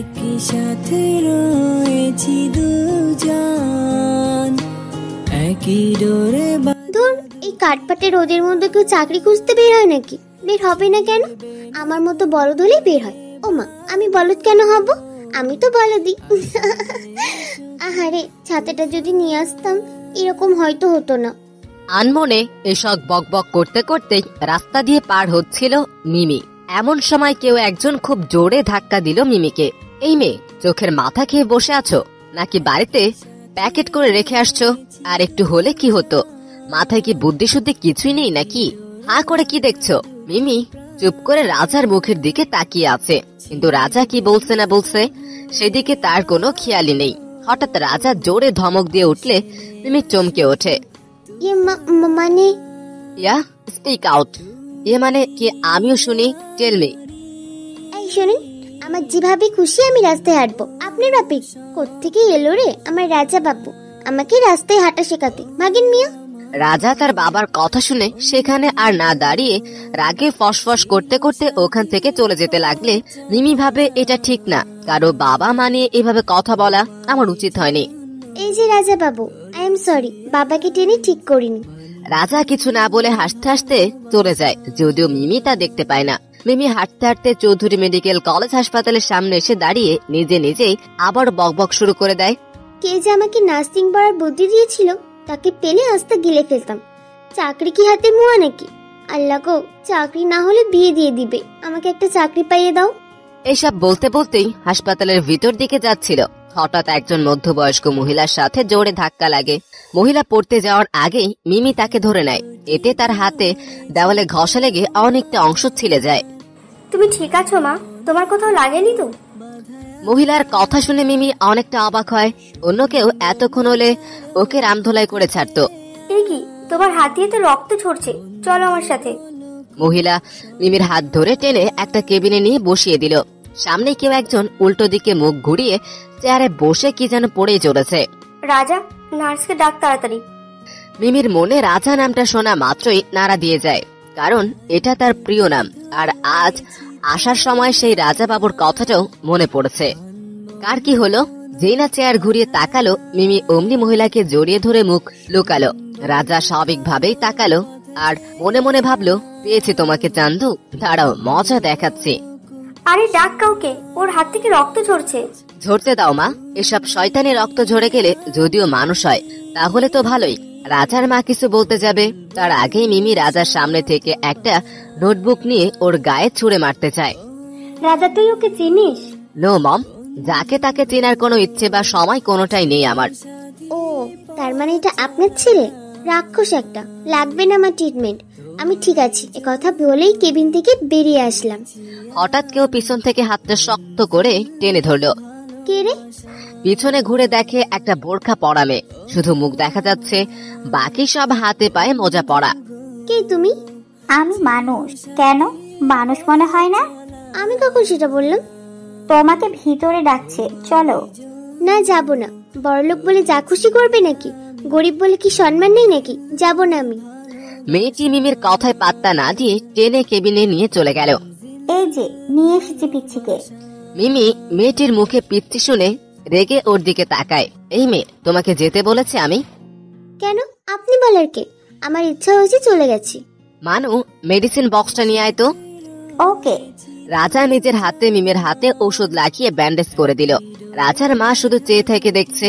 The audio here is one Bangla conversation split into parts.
একই সাথে রয়েছি দুজন, একই ডোরে। ধুর, এই কাঠপাটে রোদের মধ্যে কেউ চাকরি খুঁজতে বের হয় নাকি? বের হবে না কেন? আমার মতো বলদ হলেই বের হয়। ও মা, আমি বলদ কেন হব? আমি তো বলদই। আহারে, ছাতাটা যদি নিয়ে আসতাম এরকম হয়তো হতো না। আনমনে এসব বকবক করতে করতে রাস্তা দিয়ে পার হচ্ছিল মিমি। এমন সময় কেউ একজন খুব জোরে ধাক্কা দিল মিমিকে। এই মেয়ে, চোখের মাথা খেয়ে বসে আছো নাকি বাড়িতে প্যাকেট করে রেখে আসছো? আর একটু হলে কি হতো? মাথায় কি বুদ্ধি শুদ্ধি কিছুই নেই নাকি? হা করে কি দেখছো? মিমি চুপ করে রাজার মুখের দিকে তাকিয়ে আছে, কিন্তু রাজা কি বলছে না বলছে সেদিকে তার কোনো খেয়ালই নেই। হঠাৎ রাজা জোরে ধমক দিয়ে উঠলে মিমি চমকে ওঠে। মানে ইয়া স্পিক আউট। মানে কি? আমিও শুনি, টেল মি। এই শুনুন, আমার যেভাবে খুশি আমি রাস্তায় হাঁটবো। আপনার বাপে কোত্থেকে এলো রে আমার রাজা বাবু আমাকে রাস্তায় হাঁটা শেখাতে? মাগিন মিয়া। রাজা তার বাবার কথা শুনে সেখানে আর না দাঁড়িয়ে রাগে ফসফস করতে করতে ওখান থেকে চলে যেতে লাগলে মিমি ভাবে এটা ঠিক না, কারো বাবা মানে এভাবে কথা বলা আমার উচিত হয়নি। এই যে Raja Babu, I am sorry, বাবাকে টেনে ঠিক করিনি। রাজা কিছু না বলে হাসতে হাসতে চলে যায়, যদিও মিমি তা দেখতে পায় না। মিমি হাঁটতে হাঁটতে চৌধুরী মেডিকেল কলেজ হাসপাতালের সামনে এসে দাঁড়িয়ে নিজে নিজেই আবার বকবক শুরু করে দেয়। কে যে আমাকে নার্সিং পড়ার বুদ্ধি দিয়েছিল তাকে পেলে আস্তে গিলে ফেলতাম। চাকরি কি হাতে মুয়া নাকি? আল্লাহ গো, চাকরি না হলে বিয়ে দিয়ে দিবে। আমাকে একটা চাকরি পাইয়ে দাও। এসব বলতে বলতেই হাসপাতালের ভিতর দিকে যাচ্ছিল, হঠাৎ একজন মধ্যবয়স্ক মহিলার সাথে জোরে ধাক্কা লাগে। মহিলা পড়তে যাওয়ার আগেই মিমি তাকে ধরে নেয়। এতে তার হাতে দেওয়ালে ঘষা লেগে অনেকটা অংশ ছিলে যায়। তুমি ঠিক আছো মা? তোমার কোথাও লাগেনি তো? মহিলার কথা শুনে মিমি অনেকটা অবাক হয়। অন্য কেউ এতক্ষণ হলে ওকে রামধোলাই করে ছাড়তো। এই কি, তোমার হাত দিয়ে তো রক্ত ঝরছে, চলো আমার সাথে। মহিলা মিমির হাত ধরে টেনে একটা কেবিনে নিয়ে বসিয়ে দিল। সামনে কেউ একজন উল্টো দিকে মুখ ঘুরিয়ে চেয়ারে বসে কি যেন পড়েই চলেছে। রাজা, নার্সকে ডাক তাড়াতাড়ি। মিমির মনে রাজা নামটা শোনা মাত্রই নাড়া দিয়ে যায়, কারণ এটা তার প্রিয় নাম। আর আজ আসার সময় সেই রাজা বাবুর কথাটাও মনে পড়েছে। কার কি হলো? যেই না চেয়ার ঘুরিয়ে তাকালো, মিমি অমনি মহিলাকে জড়িয়ে ধরে মুখ লুকালো। রাজা স্বাভাবিকভাবেই তাকালো আর মনে মনে ভাবলো, পেয়েছি তোমাকে চান্দু, দাঁড়াও মজা দেখাচ্ছি। আরে ডাক কাউকে, ওর হাত থেকে রক্ত ঝরছে। ঝরতে দাও মা, এসব শয়তানি রক্ত ঝরে গেলে যদিও মানুষ হয় তাহলে তো ভালোই। রাজার মা কিছু বলতে যাবে তার আগেই মিমি রাজার সামনে থেকে একটা নোটবুক নিয়ে ওর গায়ে ছুঁড়ে মারতে চায়। রাজা, তুই ওকে চিনিস? নো মম, যাকে তাকে চেনার কোনো ইচ্ছে বা সময় কোনোটাই নেই আমার। ও, তার মানে এটা আপনার ছেলে? রাক্ষস একটা। লাগবে না আমার ট্রিটমেন্ট, আমি ঠিক আছি। কথা বলেই কেবিন থেকে বেরিয়ে আসলাম। হঠাৎ কেউ পিছন থেকে হাতটা শক্ত করে টেনে ধরলো। কে রে? পিছনে ঘুরে দেখে একটা বোরখা পরা মেয়ে, শুধু মুখ দেখা যাচ্ছে, বাকি সব হাতে পায়ে মোজা পরা। কে তুমি? আমি মানুষ। কেন, মানুষ মনে হয় না? আমি কখন সেটা বললাম? তোমাকে ভিতরে ডাকছে, চলো। না, যাব না। বড়লোক বলে যা খুশি করবে নাকি? গরিব বলে কি সম্মান নেই নাকি? যাব না আমি। মেয়েটি মিমির কথায় পাত্তা না দিয়ে টেনে কেবিনে নিয়ে চলে গেল। এই যে নিয়ে এসেছি পিচ্ছিকে। মিমি মেয়েটির মুখে পিচ্ছি শুনে রেগে ওর দিকে তাকায়। এই মেয়ে, তোমাকে যেতে বলেছে আমি। কেন? আপনি বলার কে? আমার ইচ্ছা হয়েছে, চলে গেছি। মানু, মেডিসিন বক্সটা নিয়ে আয় তো। ওকে। রাজা নিজের হাতে মিমের হাতে ওষুধ লাগিয়ে ব্যান্ডেজ করে দিল। রাজার মা শুধু চেয়ে থেকে দেখছে।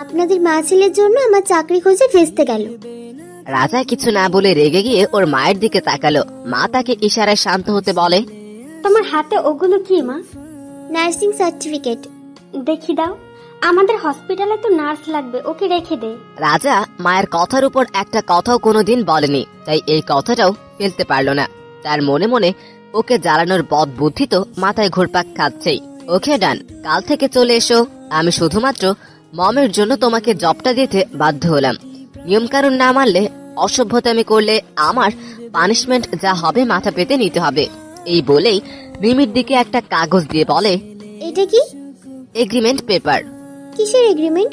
আপনাদের মা ছেলের জন্য আমার চাকরি খোঁজে ভেস্তে গেল। রাজা কিছু না বলে রেগে গিয়ে ওর মায়ের দিকে তাকালো। মা তাকে ইশারায় শান্ত হতে বলে। তোমার হাতে ওগুলো কি মা? Nursing certificate. দেখি দাও। আমাদের হসপিটালে তো নার্স লাগবে, ওকে রেখে দে। রাজা মায়ের কথার উপর একটা কথাও কোনোদিন বলেনি, তাই এই কথাটাও ফেলতে পারলো না। তার মনে মনে ওকে জ্বালানোর বদ বুদ্ধি তো মাথায় ঘুরপাক খাচ্ছেই। ওকে ডান, কাল থেকে চলে এসো। আমি শুধুমাত্র মমের জন্য তোমাকে জবটা দিতে বাধ্য হলাম। নিয়ম কানুন না মানলে, অসভ্যতামি করলে আমার পানিশমেন্ট যা হবে মাথা পেতে নিতে হবে। এই বলেই মিমির দিকে একটা কাগজ দিয়ে বলে, এটা কি? Agreement paper. কিসের এগ্রিমেন্ট?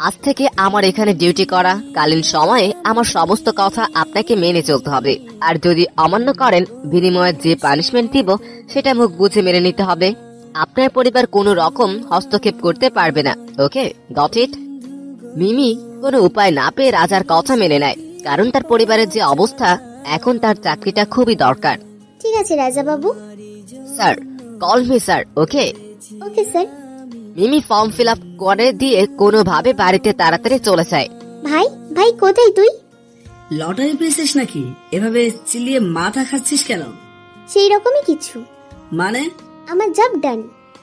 আজ থেকে আমার এখানে ডিউটি করা কালীন সময়ে আমার সমস্ত কথা আপনাকে মেনে চলতে হবে, আর যদি অমান্য করেন বিনিময়ে যে পানিশমেন্ট দিব সেটা মুখ বুঝে মেনে নিতে হবে। আপনার পরিবার কোনো রকম হস্তক্ষেপ করতে পারবে না। ওকে, গট ইট? মিমি কোনো উপায় না পেয়ে রাজার কথা মেনে নেয়, কারণ তার পরিবারের যে অবস্থা, এখন তার চাকরিটা খুবই দরকার। ঠিক আছে রাজা বাবু। Sir, call me sir. Okay okay sir. Mimi form fill up করে দিয়ে কোনোভাবে বাড়িতে তাড়াতাড়ি চলে যায়। ভাই ভাই কোথায় তুই? লটারি পেয়েছিস নাকি? এভাবে চিল্লিয়ে মাথা খাচ্ছিস কেন? সেই রকমই কিছু। মানে? আমার জব ডান।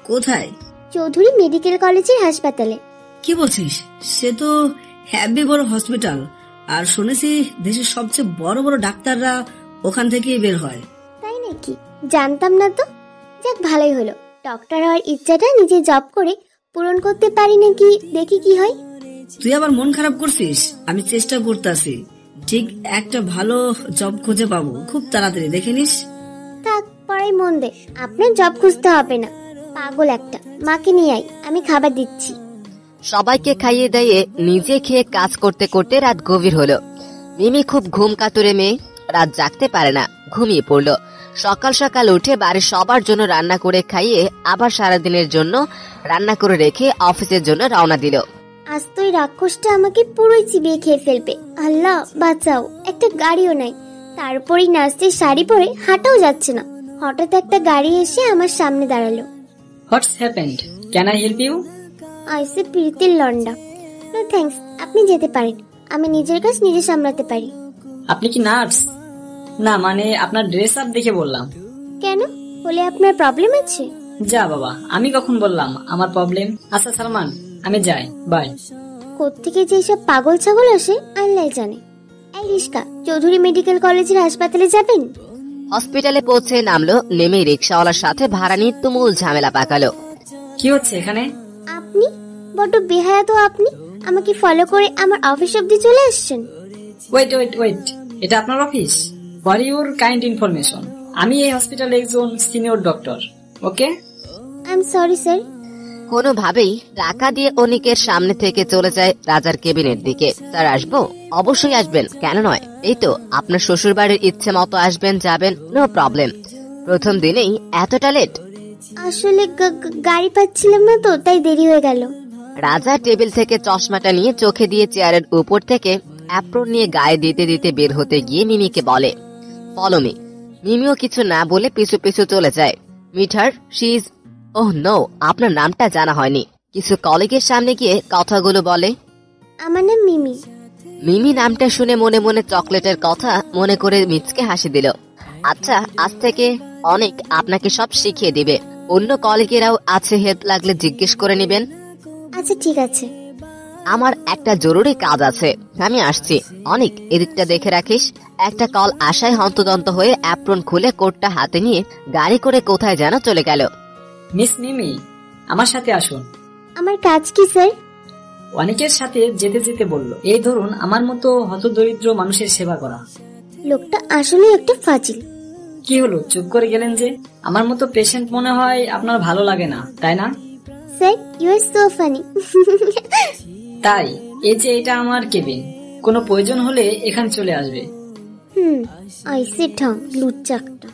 কোথায়? চৌধুরী মেডিকেল কলেজের হাসপাতালে। কি বলছিস? সে তো হ্যাভি বড় হসপিটাল, আর শুনেছি দেশের সবচেয়ে বড় বড় ডাক্তাররা ওখান থেকেই বের হয়। তাই নাকি? জানতাম না তো। যাক, ভালোই হলো। ডক্টর হওয়ার ইচ্ছাটা নিজে জব করে পূরণ করতে পারি নাকি, দেখি কি হয়। তুই আবার মন খারাপ করছিস? আমি চেষ্টা করতেছি, ঠিক একটা ভালো জব খুঁজে পাবো খুব তাড়াতাড়ি, দেখে নিস। থাক, পরে মন দে। আপনার জব খুঁজতে হবে না। পাগল একটা। মাকে নিয়ে আয়, আমি খাবার দিচ্ছি। সবাইকে খাইয়ে দিয়ে নিজে খেয়ে কাজ করতে করতে রাত গভীর হলো। মিমি খুব ঘুম কাতুরে মেয়ে, রাত জাগতে পারে না, ঘুমিয়ে পড়ল। সকাল সকাল উঠে বাড়ির সবার জন্য রান্না করে খাইয়ে আবার সারাদিনের জন্য রান্না করে রেখে অফিসের জন্য রওনা দিল। আজ তো এই রাক্ষসটা আমাকে পুরোই চিবিয়ে খেয়ে ফেলবে। আল্লাহ বাঁচাও। একটা গাড়িও নাই, তারপরেই নাচতে শাড়ি পরে হাঁটাও যাচ্ছে না। হঠাৎ একটা গাড়ি এসে আমার সামনে দাঁড়ালো। What's happened? Can I help you? আইসে প্রীতির লন্ডা। নো থ্যাঙ্কস, আপনি যেতে পারেন। আমি নিজের কাজ নিজে সামলাতে পারি। আপনি কি নার্স? না, মানে আপনার ড্রেস আপ দেখে বললাম। কেন? বলে আপনার প্রবলেম আছে? যা বাবা, আমি কখন বললাম আমার প্রবলেম? আচ্ছা সালমান, আমি যাই, বাই। কোত্থেকে যে সব পাগল ছাগল আসে আল্লাহ জানে। এই রিস্কা, চৌধুরী মেডিকেল কলেজের হাসপাতালে যাবেন? হসপিটালে পৌঁছে নামলো, নেমে রিক্সাওয়ালার সাথে ভাড়া নিয়ে তুমুল ঝামেলা পাকালো। কি হচ্ছে এখানে? আপনি বড্ড বেহায়া তো। আপনি আমাকে ফলো করে আমার অফিস অব্দি চলে আসছেন। ওয়েট ওয়েট ওয়েট, এটা আপনার office? For your kind information, আমি এই হসপিটালে একজন senior doctor. Okay, I am sorry sir. কোনোভাবেই টাকা দিয়ে অনিকের সামনে থেকে চলে যায় রাজার কেবিনের দিকে। স্যার, আসবো? অবশ্যই আসবেন, কেন নয়। এই তো আপনার শ্বশুর বাড়ির ইচ্ছে মতো আসবেন যাবেন, নো প্রবলেম। প্রথম দিনেই এতটা লেট? আসলে গাড়ি পাচ্ছিলাম না তো, তাই দেরি হয়ে গেল। রাজা টেবিল থেকে চশমাটা নিয়ে চোখে দিয়ে চেয়ারের উপর থেকে অ্যাপ্রন নিয়ে গায়ে দিতে দিতে বের হতে গিয়ে মিমিকে বলে, ফলো মি। মিমিও কিছু না বলে পিছু পিছু চলে যায়। মিঠার, শি ইজ, ওহ নো, আপনার নামটা জানা হয়নি। কিছু কলিগের সামনে গিয়ে কথাগুলো বলে। আমার নাম মিমি। মিমি নামটা শুনে মনে মনে চকলেটের কথা মনে করে মিচকে হাসি দিল। আচ্ছা, আজ থেকে অনেক আপনাকে সব শিখিয়ে দিবে। অন্য কলিগেরাও আছে, হেল্প লাগলে জিজ্ঞেস করে নিবেন। আচ্ছা ঠিক আছে। আমার একটা জরুরি কাজ আছে, আমি আসছি। অনেক এদিকটা দেখে রাখিস। একটা কল আশায় হন্তদন্ত হয়ে অ্যাপ্রন খুলে কোটটা হাতে নিয়ে গাড়ি করে কোথায় যেন চলে গেল। মিস মিমি, আমার সাথে আসুন। আমার কাজ কি স্যার? অনেকের সাথে যেতে যেতে বলল, এই ধরুন আমার মতো হতদরিদ্র মানুষের সেবা করা। লোকটা আসলে একটা ফাজিল। কি হলো, চুপ করে গেলেন যে? আমার মতো পেশেন্ট মনে হয় আপনার ভালো লাগে না, তাই না? Sir, you are so funny. তাই এই যে এটা আমার কেবিন, কোনো প্রয়োজন হলে এখানে চলে আসবে। আইসে ঠং লুচ্চাকটা।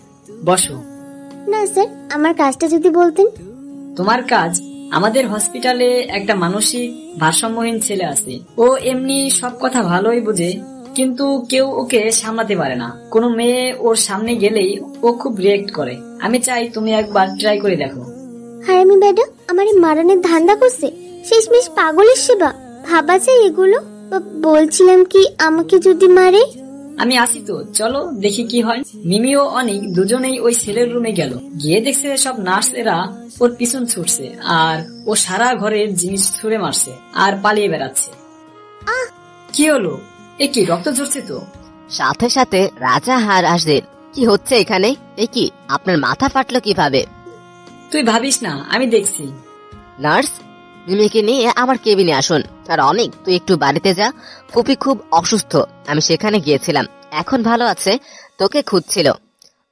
বসো। না স্যার, আমার কাজটা যদি বলতেন। তোমার কাজ, আমাদের হসপিটালে একটা মানসিক ভারসাম্যহীন ছেলে আছে। ও এমনি সব কথা ভালোই বোঝে, কিন্তু কেউ ওকে সামলাতে পারে না। কোনো মেয়ে ওর সামনে গেলেই ও খুব রিয়েক্ট করে। আমি চাই তুমি একবার ট্রাই করে দেখো। হারামি বেডা আমারে মারানের ধান্দা করছে। শেষমেশ পাগলের সেবা ভাবা যায় এগুলো? বলছিলাম কি, আমাকে যদি মারে? আমি আসি তো, চলো দেখি কি হয়। মিমি ও অনিক দুজনেই ওই ছেলের রুমে গেল। গিয়ে দেখছে সব নার্সেরা ওর পিছন ছুটছে, আর ও সারা ঘরের জিনিস ছুঁড়ে মারছে আর পালিয়ে বেড়াচ্ছে। কি হলো? এ কি, রক্ত ঝরছে তো? সাথে সাথে রাজা হার আসে। কি হচ্ছে এখানে? এ কি, আপনার মাথা ফাটলো কিভাবে? তুই ভাবিস না, আমি দেখছি। নার্স, মিমিকে নিয়ে আমার কেবিনে আসুন। আর অনেক, তুই একটু বাড়িতে যা। ফুপি খুব অসুস্থ, আমি সেখানে গিয়েছিলাম, এখন ভালো আছে, তোকে খুঁজছিল।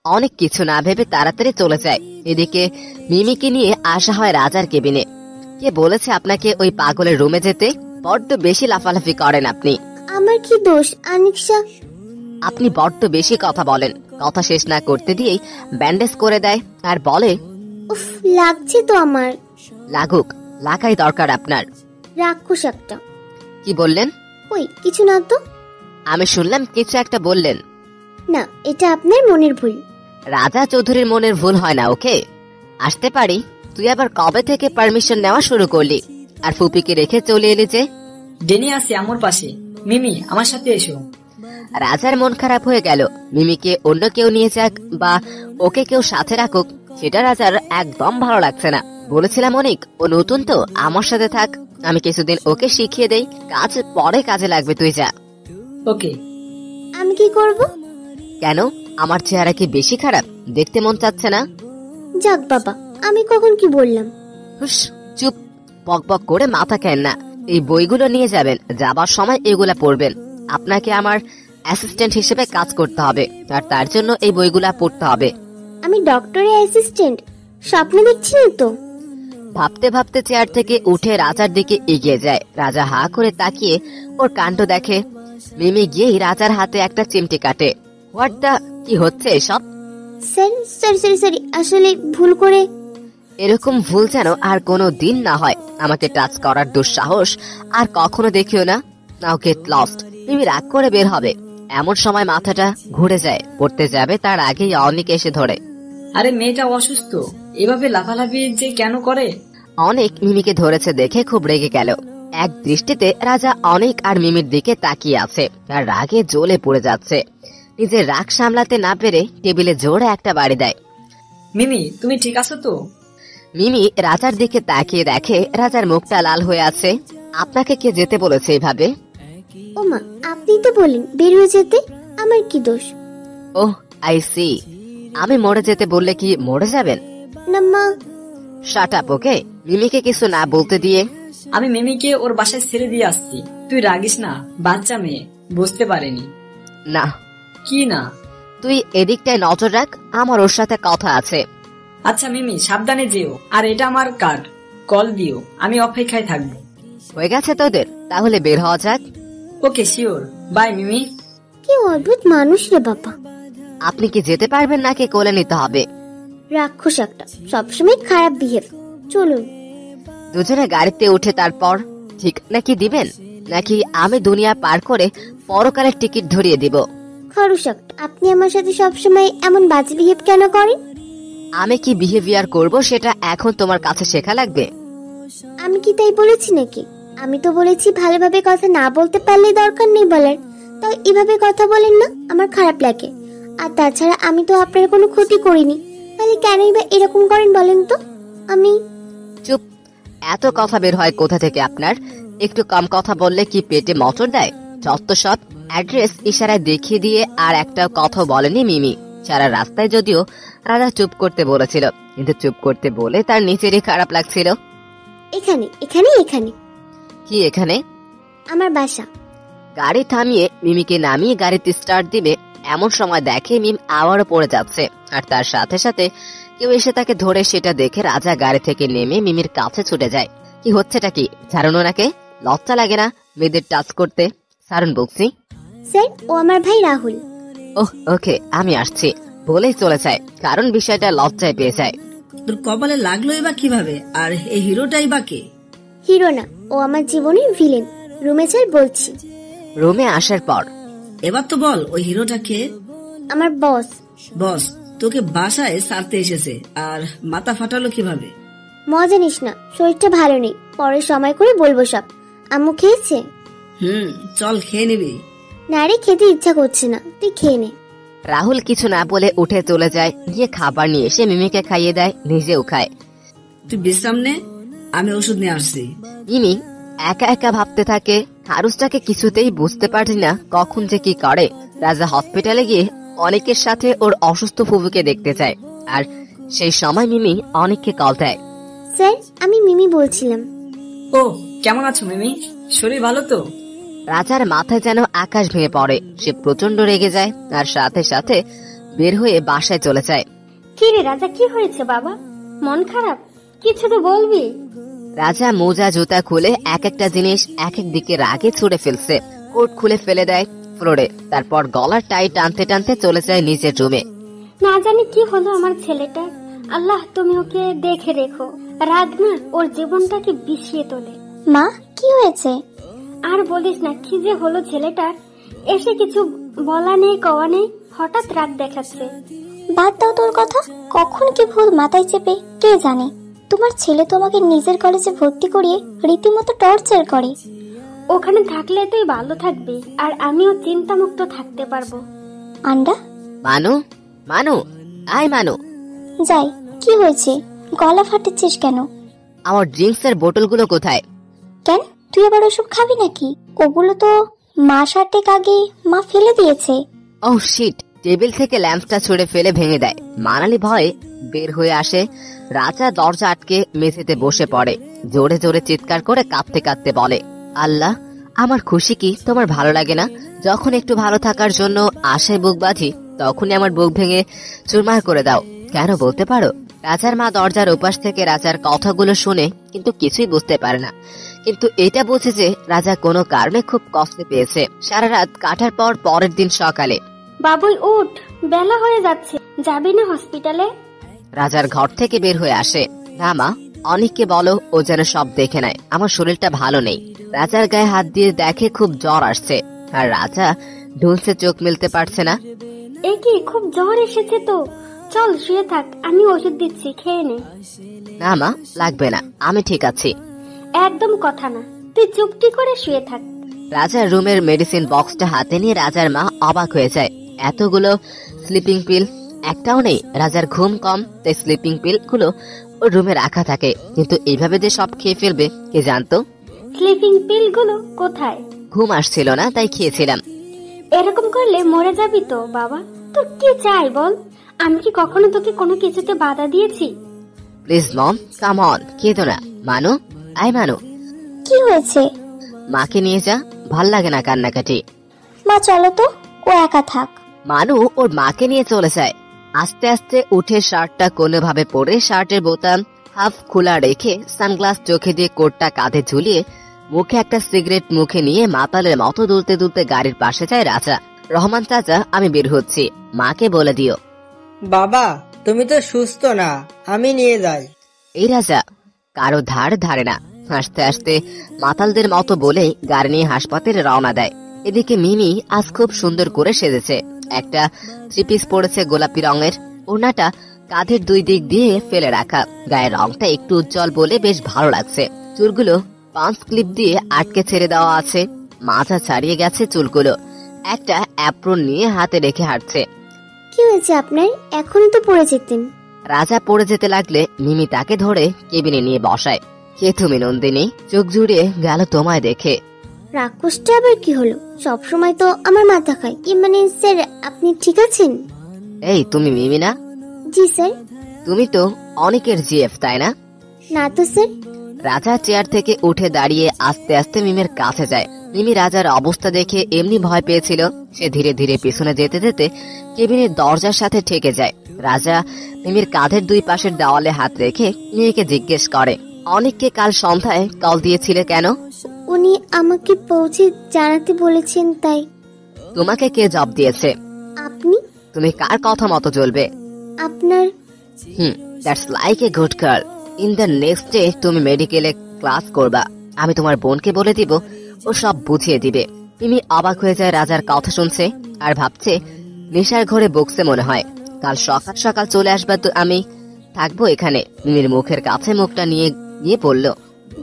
অনেক কিছু না ভেবে তাড়াতাড়ি চলে যায়। এদিকে মিমিকে নিয়ে আসা হয় রাজার কেবিনে। কে বলেছে আপনাকে ওই পাগলের রুমে যেতে? বড্ড বেশি লাফালাফি করেন আপনি। আমার কি দোষ আনিকশা? আপনি বড্ড বেশি কথা বলেন। কথা শেষ না করতে দিয়েই ব্যান্ডেজ করে দেয় আর বলে, উফ, লাগছে তো আমার। লাগুক, লাগাই দরকার আপনার। রাক্ষস একটা। কি বললেন? ওই কিছু না তো। আমি শুনলাম কিছু একটা বললেন। না, এটা আপনার মনের ভুল। রাজা চৌধুরীর মনের ভুল হয় না, ওকে? আসতে পারি? তুই আবার কবে থেকে পারমিশন নেওয়া শুরু করলি? আর ফুপিকে রেখে চলে এলি যে? ডেনি আছে আমার পাশে। মিমি, আমার সাথে এসো। রাজার মন খারাপ হয়ে গেল। মিমিকে অন্য কেউ নিয়ে যাক বা ওকে কেউ সাথে রাখুক, সেটা রাজার একদম ভালো লাগছে না। বলেছিলাম অনেক, ও নতুন তো, আমার সাথে থাক, আমি কিছুদিন ওকে শিখিয়ে দেই, কাজ পরে কাজে লাগবে, তুই যা। ওকে। আমি কি করব? কেন, আমার চেহারা কি বেশি খারাপ? দেখতে মন চাচ্ছে না? যাক বাবা, আমি কখন কি বললাম? হুস, চুপ, বক বক করে মাথা কেন না। এই বইগুলো নিয়ে যাবেন, যাবার সময় এগুলা পড়বেন। আপনাকে আমার অ্যাসিস্ট্যান্ট হিসেবে কাজ করতে হবে, আর তার জন্য এই বইগুলা পড়তে হবে। আমি ডক্টরের অ্যাসিস্ট্যান্ট? স্বপ্ন দেখছি না তো? ভাবতে ভাবতে চেয়ার থেকে উঠে রাজার দিকে এগিয়ে যায়। রাজা হা করে তাকিয়ে ওর কাণ্ড দেখে। মিমি গিয়েই রাজার হাতে একটা চিমটি কাটে। হোয়াট দা, কি হচ্ছে এসব? স্যার, সরি সরি সরি, আসলে ভুল করে। এরকম ভুল যেন আর কোনো দিন না হয়। আমাকে টাচ করার দুঃসাহস আর কখনো দেখিও না। নাও গেট লস্ট। মিমি রাগ করে বের হবে, এমন সময় মাথাটা ঘুরে যায়। পড়তে যাবে তার আগেই অনেক এসে ধরে। আরে মেয়েটা অসুস্থ, এভাবে লাফালাফি যে কেন করে? অনেক মিমিকে ধরেছে দেখে খুব রেগে গেল। এক দৃষ্টিতে রাজা অনেক আর মিমির দিকে তাকিয়ে আছে, আর রাগে জ্বলে পড়ে যাচ্ছে। নিজের রাগ সামলাতে না পেরে টেবিলে জোরে একটা বাড়ি দেয়। মিমি, তুমি ঠিক আছো তো? মিমি রাজার দিকে তাকিয়ে দেখে রাজার মুখটা লাল হয়ে আছে। আপনাকে কে যেতে বলেছে এভাবে? ওমা, আপনি তো বলেন বের হয়ে যেতে, আমার কি দোষ? ওহ, আই সি। আমি মরে যেতে বললে কি মরে যাবেন? না মা। শাট আপ, ওকে? মিমিকে কিছু না বলতে দিয়ে আমি মিমিকে ওর বাসায় ছেড়ে দিয়ে আসছি। তুই রাগিস না, বাচ্চা মেয়ে, বুঝতে পারেনি। না। কি না? তুই এদিকটায় নজর রাখ, আমার ওর সাথে কথা আছে। আচ্ছা মিমি, সাবধানে যেও। আর এটা আমার কার্ড, কল দিও, আমি অপেক্ষায় থাকবো। হয়ে গেছে তোদের? তাহলে বের হওয়া যাক। ওকে, শিওর। বাই মিমি। কি অদ্ভুত মানুষ রে বাবা। আপনি কি যেতে পারবেন নাকি কোলে নিতে হবে? রাক্ষস একটা, সবসময় খারাপ বিহেভ। চলুন। দুজনে গাড়িতে উঠে তারপর ঠিক নাকি দিবেন, নাকি আমি দুনিয়া পার করে পরকালের টিকিট ধরিয়ে দিব? খরচ একটা, আপনি আমার সাথে সবসময় এমন বাজে বিহেভ কেন করেন? আমি কি বিহেভিয়ার করব সেটা এখন তোমার কাছে শেখা লাগবে? আমি কি তাই বলেছি নাকি? আমি তো বলেছি ভালোভাবে কথা না বলতে পারলে দরকার নেই বলার, তাই এভাবে কথা বলেন না, আমার খারাপ লাগে। আর তাছাড়া আমি তো আপনার কোনো ক্ষতি করিনি, তাহলে কেনই বা এরকম করেন বলেন তো? আমি। চুপ, এত কথা বের হয় কোথা থেকে আপনার? একটু কম কথা বললে কি পেটে মটর দেয়? যত সব। অ্যাড্রেস ইশারায় দেখিয়ে দিয়ে আর একটা কথা বলেনি মিমি। সারা রাস্তায় যদিও রাজা চুপ করতে বলেছিল, কিন্তু চুপ করতে বলে তার নিজেরই খারাপ লাগছিল। এখানে এখানে এখানে। কি এখানে? আমার বাসা। গাড়ি থামিয়ে মিমিকে নামিয়ে গাড়িতে স্টার্ট দিবে, এমন সময় দেখে মিম আবারও পড়ে যাচ্ছে, আর তার সাথে সাথে কেউ এসে তাকে ধরে। সেটা দেখে রাজা গাড়ি থেকে নেমে মিমির কাছে ছুটে যায়। কি হচ্ছেটা কি? ছাড়ুন ওনাকে, লজ্জা লাগে না মেয়েদের টাচ করতে? ছাড়ুন বলছি। স্যার, ও আমার ভাই রাহুল। ওহ, ওকে, আমি আসছি বলেই চলে যায়, কারণ বিষয়টা লজ্জায় পেয়ে যায়। তোর কপালে লাগলো এবার কিভাবে? আর এই হিরোটাই বা কে? হিরো না, ও আমার জীবনের ভিলেন। রুমে চল বলছি। রুমে আসার পর এবার তো বল, ওই হিরোটা কে? আমার বস। বস তোকে বাসায় সারতে এসেছে, আর মাথা ফাটালো কিভাবে? মজা নিস না, শরীরটা ভালো নেই, পরে সময় করে বলবো সব। আম্মু খেয়েছে? চল খেয়ে নিবি। না রে, খেতে ইচ্ছা করছে না, তুই খেয়ে নে। রাহুল কিছু না বলে উঠে চলে যায়, গিয়ে খাবার নিয়ে এসে মিমিকে খাইয়ে দেয়, নিজেও খায়। তুই বিশ্রাম নে, আমি ওষুধ নিয়ে আসছি। মিমি একা একা ভাবতে থাকে, খারুসটাকে কিছুতেই বুঝতে পারি না কখন যে কি করে। রাজা হসপিটালে গিয়ে অনেকের সাথে ওর অসুস্থ ফুফুকে দেখতে চায়, আর সেই সময় মিমি অনেককে কল দেয়। স্যার, আমি মিমি বলছিলাম। ও, কেমন আছো মিমি? শরীর ভালো তো? রাজার মাথায় যেন আকাশ ভেঙে পড়ে। সে প্রচন্ড রেগে যায়, আর সাথে সাথে বের হয়ে বাসায় চলে যায়। কি রে রাজা, কি হয়েছে বাবা? মন খারাপ? কিছু তো বলবি। রাজা মোজা জুতা খুলে এক একটা জিনিস এক এক দিকে রাগে ছুড়ে ফেলছে। কোট খুলে ফেলে দেয় ফ্লোরে, তারপর গলার টাই টানতে টানতে চলে যায় নিজের রুমে। না জানি কি হলো আমার ছেলেটা, আল্লাহ তুমি ওকে দেখে রেখো, রাগ না ওর জীবনটাকে বিষিয়ে তোলে। মা, কি হয়েছে? আর বলিস না, কি যে হলো ছেলেটার, এসে কিছু বলা নেই কওয়া নেই, হঠাৎ রাগ দেখাচ্ছে। বাদ দাও তোর কথা, কখন কি ভুল মাথায় চেপে কে জানে। তোমার ছেলে তোমাকে নিজের কলেজে ভর্তি করিয়ে রীতিমতো টর্চার করে। ওখানে থাকলে তুই ভালো থাকবি, আর আমিও চিন্তামুক্ত থাকতে পারবো। আন্ডা, মানু, মানু, আয় মানু। যাই, কি হয়েছে? গলা ফাটাচ্ছিস কেন? আমার ড্রিঙ্কস এর বোতলগুলো কোথায়? কেন, তুই আবার ওসব খাবি নাকি? ওগুলো তো মাস 8 আগে মা ফেলে দিয়েছে। ও শিট, টেবিল থেকে ল্যাম্পটা ছুঁড়ে ফেলে ভেঙে দেয়। মানালি ভয়ে বের হয়ে আসে। রাজা দরজা আটকে মেঝেতে বসে পড়ে, জোরে জোরে চিৎকার করে কাঁদতে কাঁদতে বলে, আল্লাহ, আমার খুশি কি তোমার ভালো লাগে না? যখন একটু ভালো থাকার জন্য আশায় বুক বাঁধি, তখনই আমার বুক ভেঙে চুরমার করে দাও। কেন বলতে পারো? রাজার মা দরজার ওপাশ থেকে রাজার কথাগুলো শুনে কিন্তু কিছুই বুঝতে পারে না, কিন্তু এটা বোঝে যে রাজা কোনো কারণে খুব কষ্ট পেয়েছে। সারা রাত কাটার পর পরের দিন সকালে, বাবুই উঠ, বেলা হয়ে যাচ্ছে, যাবি না হসপিটালে? রাজার ঘর থেকে বের হয়ে আসে। না মা, অনেককে বলো ও যেন সব দেখে নেয়, আমার শরীরটা ভালো নেই। রাজার গায়ে হাত দিয়ে দেখে খুব জ্বর আসছে, আর রাজা ঢুলছে, চোখ মিলতে পারছে না। এ কি, খুব জ্বর এসেছে তো? চল শুয়ে থাক, আমি ওষুধ দিচ্ছি, খেয়ে নে। না মা, লাগবে না, আমি ঠিক আছি। একদম কথা না, তুই চুপটি করে শুয়ে থাক। রাজার রুমের মেডিসিন বক্সটা হাতে নিয়ে রাজার মা অবাক হয়ে যায়। এতগুলো স্লিপিং পিল, একটাও নেই। রাজার ঘুম কম, তাই স্লিপিং পিল গুলো ওর রুমে রাখা থাকে, কিন্তু এইভাবে যে সব খেয়ে ফেলবে কে জানতো। স্লিপিং পিল গুলো কোথায়? ঘুম আসছিল না, তাই খেয়েছিলাম। এরকম করলে মরে যাবি তো বাবা। তোর কি চাই বল? আমি কি কখনো তোকে কোনো কিছুতে বাধা দিয়েছি? প্লিজ মম, কাম অন, কেঁদো না। মানু, আয় মানু। কি হয়েছে? মাকে নিয়ে যা, ভাল লাগে না কান্নাকাটি। মা চলো তো, ও একা থাক। মানু ওর মাকে নিয়ে চলে যায়। আস্তে আস্তে উঠে শার্টটা কোনোভাবে পরে শার্টের বোতাম হাফ খোলা রেখে সানগ্লাস চোখে দিয়ে কোটটা কাঁধে ঝুলিয়ে মুখে একটা সিগারেট মুখে নিয়ে মাতালের মতো দুলতে দুলতে গাড়ির পাশে যায় রাজা। রহমান চাচা, আমি বের হচ্ছি, মাকে বলে দিও। বাবা, তুমি তো সুস্থ না, আমি নিয়ে যাই। এই রাজা কারো ধার ধারে না, হাসতে হাসতে মাতালদের মতো বলে গাড়ি নিয়ে হাসপাতালে রওনা দেয়। এদিকে মিমি আজ খুব সুন্দর করে সেজেছে। একটা থ্রি পিস পড়েছে গোলাপি রঙের, ওড়নাটা কাঁধের দুই দিক দিয়ে ফেলে রাখা, গায়ের রংটা একটু উজ্জ্বল বলে বেশ ভালো লাগছে। চুলগুলো পাঁচ ক্লিপ দিয়ে আটকে ছেড়ে দেওয়া আছে, মাথা ছাড়িয়ে গেছে চুলগুলো। একটা অ্যাপ্রন নিয়ে হাতে রেখে হাঁটছে। কি হয়েছে আপনার? এখনই তো পড়ে যেতেন। রাজা পড়ে যেতে লাগলে মিমি তাকে ধরে কেবিনে নিয়ে বসায়। কে তুমি নন্দিনী? চোখ জুড়িয়ে গেল তোমায় দেখে। রাক্ষসটা আবার কি হলো? সব সময় তো আমার মাথা খায়। মানে স্যার, আপনি ঠিক আছেন? এই তুমি মিমি না? জি স্যার। তুমি তো অনেকের জিএফ, তাই না? না তো স্যার। রাজা চেয়ার থেকে উঠে দাঁড়িয়ে আস্তে আস্তে মিমের কাছে যায়। মিমি রাজার অবস্থা দেখে এমনি ভয় পেয়েছিল, সে ধীরে ধীরে পিছনে যেতে যেতে কেবিনের দরজার সাথে ঠেকে যায়। রাজা মিমির কাঁধের দুই পাশের দেওয়ালে হাত রেখে মিমিকে জিজ্ঞেস করে, অনেককে কাল সন্ধ্যায় কল দিয়েছিলে কেন? উনি আমাকে পৌঁছে জানাতে বলেছেন, তাই। তোমাকে কে জব দিয়েছে? আপনি। তুমি কার কথা মতো চলবে? আপনার। That's like a good girl. In the next day তুমি মেডিকেলে ক্লাস করবা। আমি তোমার বোনকে বলে দিব, ও সব বুঝিয়ে দিবে। মিমি অবাক হয়ে যায় রাজার কথা শুনছে, আর ভাবছে নেশার ঘরে বকছে মনে হয়। কাল সকাল সকাল চলে আসবা তো আমি থাকবো এখানে। মিমির মুখের কাছে মুখটা নিয়ে গিয়ে বলল,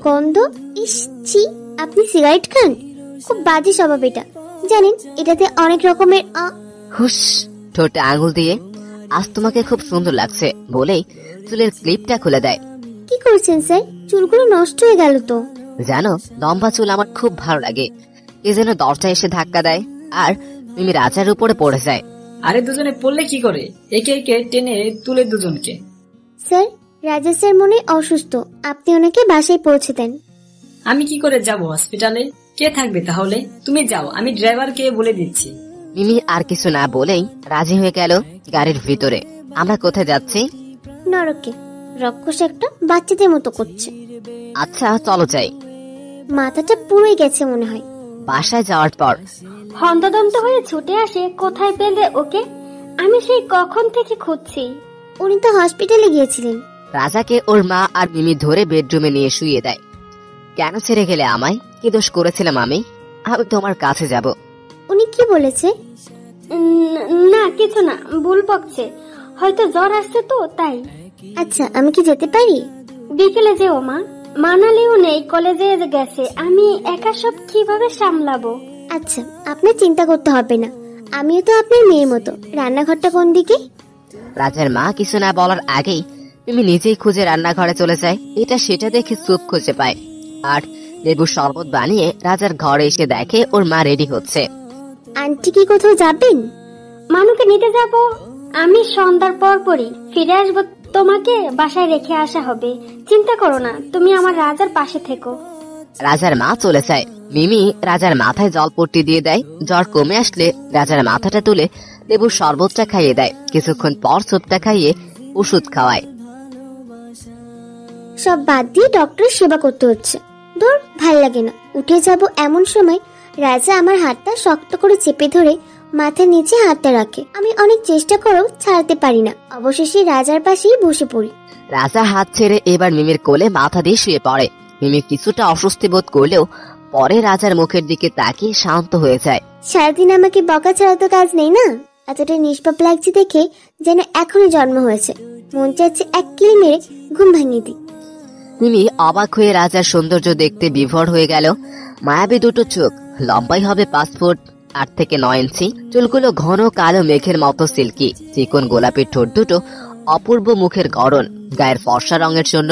গন্ধ, ইস ছি, আপনি সিগারেট খান? খুব বাজে স্বভাব এটা, জানেন? এটাতে অনেক রকমের হুস, ঠোঁটে আঙুল দিয়ে, আজ তোমাকে খুব সুন্দর লাগছে বলেই চুলের ক্লিপটা খুলে দেয়। কি করছেন স্যার? চুলগুলো নষ্ট হয়ে গেল তো। জানো, লম্বা চুল আমার খুব ভালো লাগে। কে যেন দরজা এসে ধাক্কা দেয়, আর মিমি রাজার উপরে পড়ে যায়। আরে দুজনে পড়লে কি করে? একে একে টেনে তুলে দুজনকে। স্যার, রাজা স্যার মনে অসুস্থ, আপনি ওনাকে বাসায় পৌঁছে দেন। আমি কি করে যাব হসপিটালে? কে থাকবে তাহলে? তুমি যাও, আমি ড্রাইভারকে বলে দিচ্ছি। মিমি আর কিছু না বলেই রাজি হয়ে গেল গাড়ির ভিতরে। আমরা কোথায় যাচ্ছি? নরকে। রক্ষস একটা বাচ্চাদের মতো করছে। আচ্ছা চলো যাই। মাথাটা পুরোই গেছে মনে হয়। বাসায় যাওয়ার পর হন্তদন্ত হয়ে ছুটে আসে, কোথায় পেলে ওকে? আমি সেই কখন থেকে খুঁজছি। উনি তো হসপিটালে গিয়েছিলেন। রাজাকে ওর মা আর মিমি ধরে বেডরুমে নিয়ে শুইয়ে দেয়। কেন ছেড়ে গেলে আমায়? কি দোষ করেছিলাম আমি? আমি তোমার কাছে যাব। উনি কি বলেছে? না কিছু না, ভুল বকছে, হয়তো জ্বর আসছে তো তাই। আচ্ছা, আমি কি যেতে পারি? বিকেলে যেও মা, মানালিও নেই, কলেজে গেছে, আমি একা সব কিভাবে সামলাবো? আচ্ছা, আপনার চিন্তা করতে হবে না, আমিও তো আপনার মেয়ের মতো। রান্নাঘরটা কোন দিকে? রাজার মা কিছু না বলার আগেই মিমি নিজেই খুঁজে রান্নাঘরে চলে যায়। এটা সেটা দেখে স্যুপ খুঁজে পায় আর লেবুর শরবত বানিয়ে রাজার ঘরে এসে দেখে ওর মা রেডি হচ্ছে। আন্টি কি কোথাও যাবেন? মানুকে নিতে যাব, আমি সন্ধ্যার পর পরই ফিরে আসবো, তোমাকে বাসায় রেখে আসা হবে, চিন্তা করো না, তুমি আমার রাজার পাশে থেকো। রাজার মা চলে যায়। মিমি রাজার মাথায় জলপট্টি দিয়ে দেয়। জ্বর কমে আসলে রাজার মাথাটা তুলে লেবুর শরবতটা খাইয়ে দেয়। কিছুক্ষণ পর স্যুপটা খাইয়ে ওষুধ খাওয়ায়। সব বাদ দিয়ে ডক্টর সেবা করতে হচ্ছে। দূর, ভাল লাগে না। উঠে যাব এমন সময় রাজা আমার হাতটা শক্ত করে চেপে ধরে মাথার নিচে হাতটা রাখে। আমি অনেক চেষ্টা করেও ছাড়তে পারি না। অবশেষে রাজার পাশেই বসে পড়ি। রাজা হাত ছেড়ে এবার মিমির কোলে মাথা দিয়ে শুয়ে পড়ে। মিমি কিছুটা অস্বস্তি বোধ করলেও পরে রাজার মুখের দিকে তাকিয়ে শান্ত হয়ে যায়। সারাদিন আমাকে বকা ছাড়া তো কাজ নেই না। এতটা নিষ্পাপ লাগছে দেখে যেন এখনই জন্ম হয়েছে। মন চাচ্ছে এক কিলি মেরে ঘুম ভাঙিয়ে দিই। মিমি অবাক হয়ে রাজার সৌন্দর্য দেখতে বিভোর হয়ে গেল। মায়াবী দুটো চোখ, লম্বাই হবে 5 ফুট 8 থেকে 9 ইঞ্চি, চুলগুলো ঘন কালো মেঘের মতো সিল্কি, চিকন গোলাপি ঠোঁট দুটো, অপূর্ব মুখের গড়ন, গায়ের ফর্সা রঙের জন্য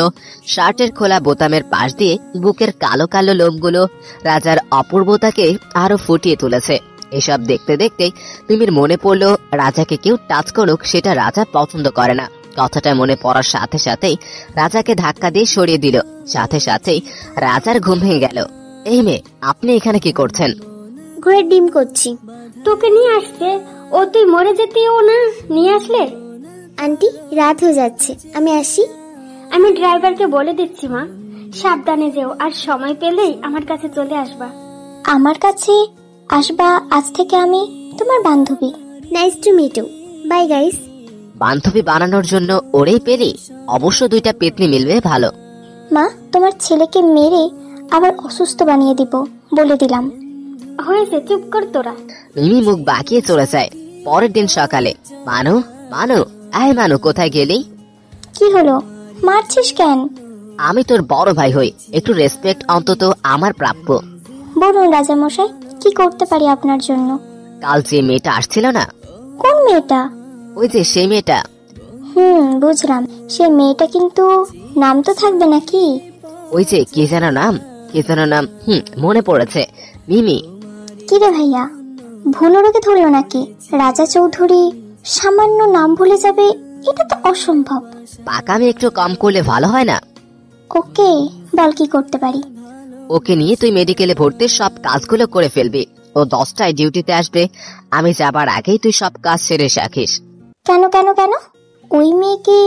শার্টের খোলা বোতামের পাশ দিয়ে বুকের কালো কালো লোমগুলো রাজার অপূর্বতাকে আরো ফুটিয়ে তুলেছে। এসব দেখতে দেখতে মিমির মনে পড়লো রাজাকে কেউ টাচ করুক সেটা রাজা পছন্দ করে না। কথাটা মনে পড়ার সাথে সাথেই রাজাকে ধাক্কা দিয়ে সরিয়ে দিল। সাথে সাথেই রাজার ঘুম ভেঙে গেল। এই মেয়ে, আপনি এখানে কি করছেন? ঘরে ডিম করছি। তোকে নিয়ে আসছে ও, তুই মরে যেতেও না নিয়ে আসলে। আন্টি, রাত হয়ে যাচ্ছে, আমি আসি। আমি ড্রাইভারকে বলে দিচ্ছি মা, সাবধানে যেও, আর সময় পেলেই আমার কাছে চলে আসবা। আমার কাছে আসবা? আজ থেকে আমি তোমার বান্ধবী। Nice to meet you. Bye guys. বান্ধবী বানানোর জন্য ওরেই পেলি? অবশ্য 2টা পেতনি মিলবে ভালো। মা, তোমার ছেলেকে মেরে আবার অসুস্থ বানিয়ে দিব, বলে দিলাম। হয়েছে, চুপ কর তোরা। মিমি মুখ বাঁকিয়ে চলে যায়। পরের দিন সকালে, মানু মানু আয় মানু, কোথায় গেলি? কি হলো, মারছিস কেন? আমি তোর বড় ভাই হই, একটু রেসপেক্ট অন্তত আমার প্রাপ্য। বলুন রাজা মশাই, কি করতে পারি আপনার জন্য? কাল যে মেয়েটা আসছিল না? কোন মেয়েটা? ওই যে সেই মেয়েটা। বুঝলাম। সে মেয়েটা, কিন্তু নাম তো থাকবে নাকি? ওই যে কি যেন নাম, কি যেন নাম, মনে পড়েছে, মিমি। কি রে ভাইয়া, ভুল ওকে ধরেও নাকি? রাজা চৌধুরী সামান্য নাম ভুলে যাবে, এটা তো অসম্ভব। পাকামি একটু কম করলে ভালো হয় না? ওকে বল, কি করতে পারি? ওকে নিয়ে তুই মেডিকেলে ভর্তির সব কাজগুলো করে ফেলবি। ও 10টায় ডিউটিতে আসবে, আমি যাবার আগেই তুই সব কাজ সেরে রাখিস। কেন কেন কেন? ওই মেয়েকে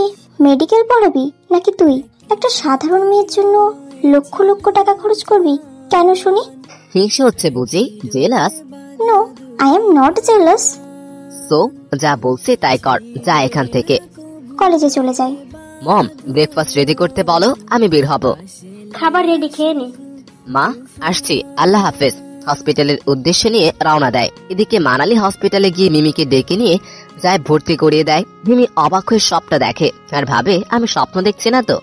মেডিকেল পড়াবি নাকি তুই? একটা সাধারণ মেয়ের জন্য লক্ষ লক্ষ টাকা খরচ করবি কেন শুনি? হিংসে হচ্ছে বুঝি? Jealous? No, I am not jealous. So যা বলছে তাই কর, যা এখান থেকে। কলেজে চলে যাই। মম, ব্রেকফাস্ট রেডি করতে বলো, আমি বের হব। খাবার রেডি, খেয়ে নে। মা, আসছি, আল্লাহ হাফেজ। হসপিটালের উদ্দেশ্যে নিয়ে রওনা দেয়। এদিকে মানালি হসপিটালে গিয়ে মিমিকে ডেকে নিয়ে যায়, ভর্তি করিয়ে দেয়। মিমি অবাক হয়ে সবটা দেখে আর ভাবে, আমি স্বপ্ন দেখছি না তো।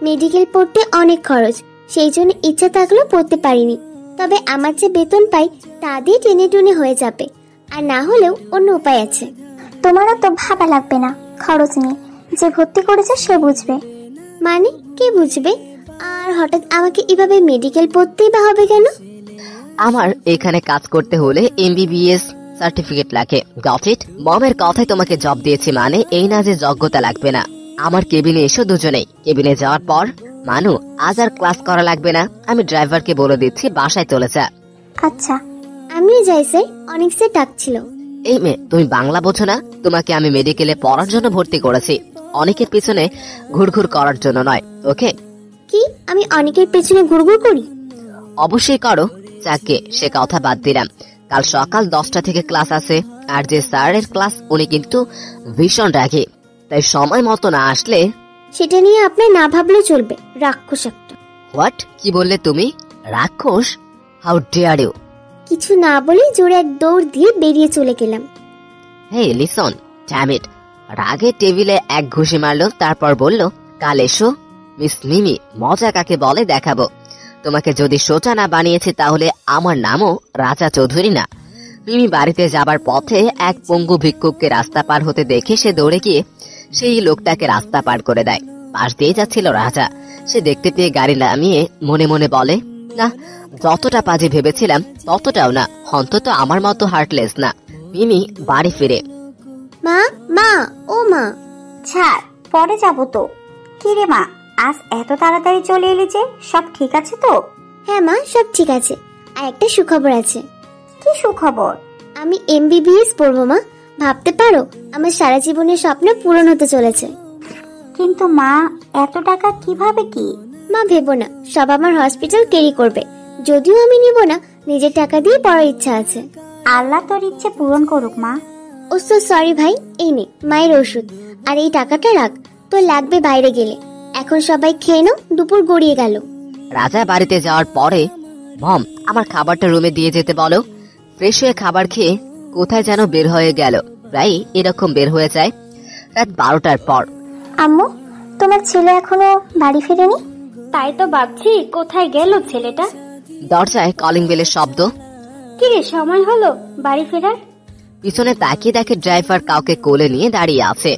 মেডিকেল পড়তে অনেক খরচ, সেই জন্য ইচ্ছা থাকলেও পড়তে পারিনি। তবে আমার যে বেতন পাই তা দিয়ে টেনে টুনে হয়ে যাবে, আর না হলেও অন্য উপায় আছে। তোমারও তো ভাবা লাগবে না, খরচ নেই, যে ভর্তি করেছে সে বুঝবে। মানে কে বুঝবে? আর হঠাৎ আমাকে এভাবে মেডিকেল পড়তেই বা হবে কেন? আমার এখানে কাজ করতে হলে MBBS সার্টিফিকেট লাগে। Got it? মমের কথায় তোমাকে জব দিয়েছি, মানে এই না যে যোগ্যতা লাগবে না। আমার কেবিনে এসো দুজনেই। কেবিনে যাওয়ার পর, মানু আজ আর ক্লাস করা লাগবে না, আমি ড্রাইভারকে বলে দিচ্ছি বাসায় চলে যা। আচ্ছা। আমিও যাই স্যার, অনেক স্যার ডাকছিল। এই মেয়ে, তুমি বাংলা বোঝো না? তোমাকে আমি মেডিকেলে পড়ার জন্য ভর্তি করেছি, অনেকের পিছনে ঘুরঘুর করার জন্য নয়। ওকে? কি আমি অনেকের পেছনে ঘুরঘুর করি? অবশ্যই করো। যাকে সে কথা বাদ দিলাম, কাল সকাল 10টা থেকে ক্লাস আছে। আর যে স্যারের ক্লাস, উনি কিন্তু ভীষণ রাগী। তাই সময় মতো না আসলে। সেটা নিয়ে আপনার না ভাবলেও চলবে, রাক্ষস একটা। হোয়াট? কি বললে তুমি? রাক্ষস? How dare you! কিছু না বলে জোরে এক দৌড় দিয়ে বেরিয়ে চলে গেলাম। হে লিসন, ড্যাম ইট! রাগে টেবিলে এক ঘুষি মারলো, তারপর বলল, কাল এসো মিস মিমি, মজা কাকে বলে দেখাবো। তোমাকে যদি সোজা না বানিয়েছে তাহলে আমার নামও রাজা চৌধুরী না। মিমি বাড়িতে যাবার পথে এক পঙ্গু ভিক্ষুককে রাস্তা পার হতে দেখে সে দৌড়ে গিয়ে সেই লোকটাকে রাস্তা পার করে দেয়। পাশ দিয়ে যাচ্ছিল রাজা, সে দেখতে পেয়ে গাড়ি নামিয়ে মনে মনে বলে, না, যতটা বাজে ভেবেছিলাম ততটাও না, অন্তত আমার মতো হার্টলেস না। মিমি বাড়ি ফিরে, মা, মা, ও মা। ছাড়, পরে যাবো তো। কি রে মা, আজ এত তাড়াতাড়ি চলে এলি যে? সব ঠিক আছে তো? হ্যাঁ মা, সব ঠিক আছে। আর একটা সুখবর আছে। কি সুখবর? আমি MBBS পড়বো মা। ভাবতে পারো, আমার সারা জীবনের স্বপ্ন পূরণ হতে চলেছে। কিন্তু মা, এত টাকা কিভাবে কি? মা ভেবো না, সব আমার হসপিটাল ক্যারি করবে। যদিও আমি নিব না, নিজের টাকা দিয়ে পড়ার ইচ্ছা আছে। আল্লাহ তোর ইচ্ছে পূরণ করুক মা। ও সো সরি ভাই, এই নে মায়ের ওষুধ, আর এই টাকাটা রাখ, তো লাগবে বাইরে গেলে। এখন সবাই খেয়ে নাও, দুপুর গড়িয়ে গেল। রাজা বাড়িতে যাওয়ার পরে, মম, আমার খাবারটা রুমে দিয়ে যেতে বলো। ফ্রেশ হয়ে খাবার খেয়ে কোথায় যেন বের হয়ে গেল। প্রায় এরকম বের হয়ে যায় রাত 12টার পর। আম্মু, তোমার ছেলে এখনো বাড়ি ফেরেনি? তাই তো ভাবছি, কোথায় গেল ছেলেটা। দরজায় কলিং বেলের শব্দ। কি রে, সময় হলো বাড়ি ফেরার? পিছনে তাকিয়ে দেখে ড্রাইভার কাউকে কোলে নিয়ে দাঁড়িয়ে আছে।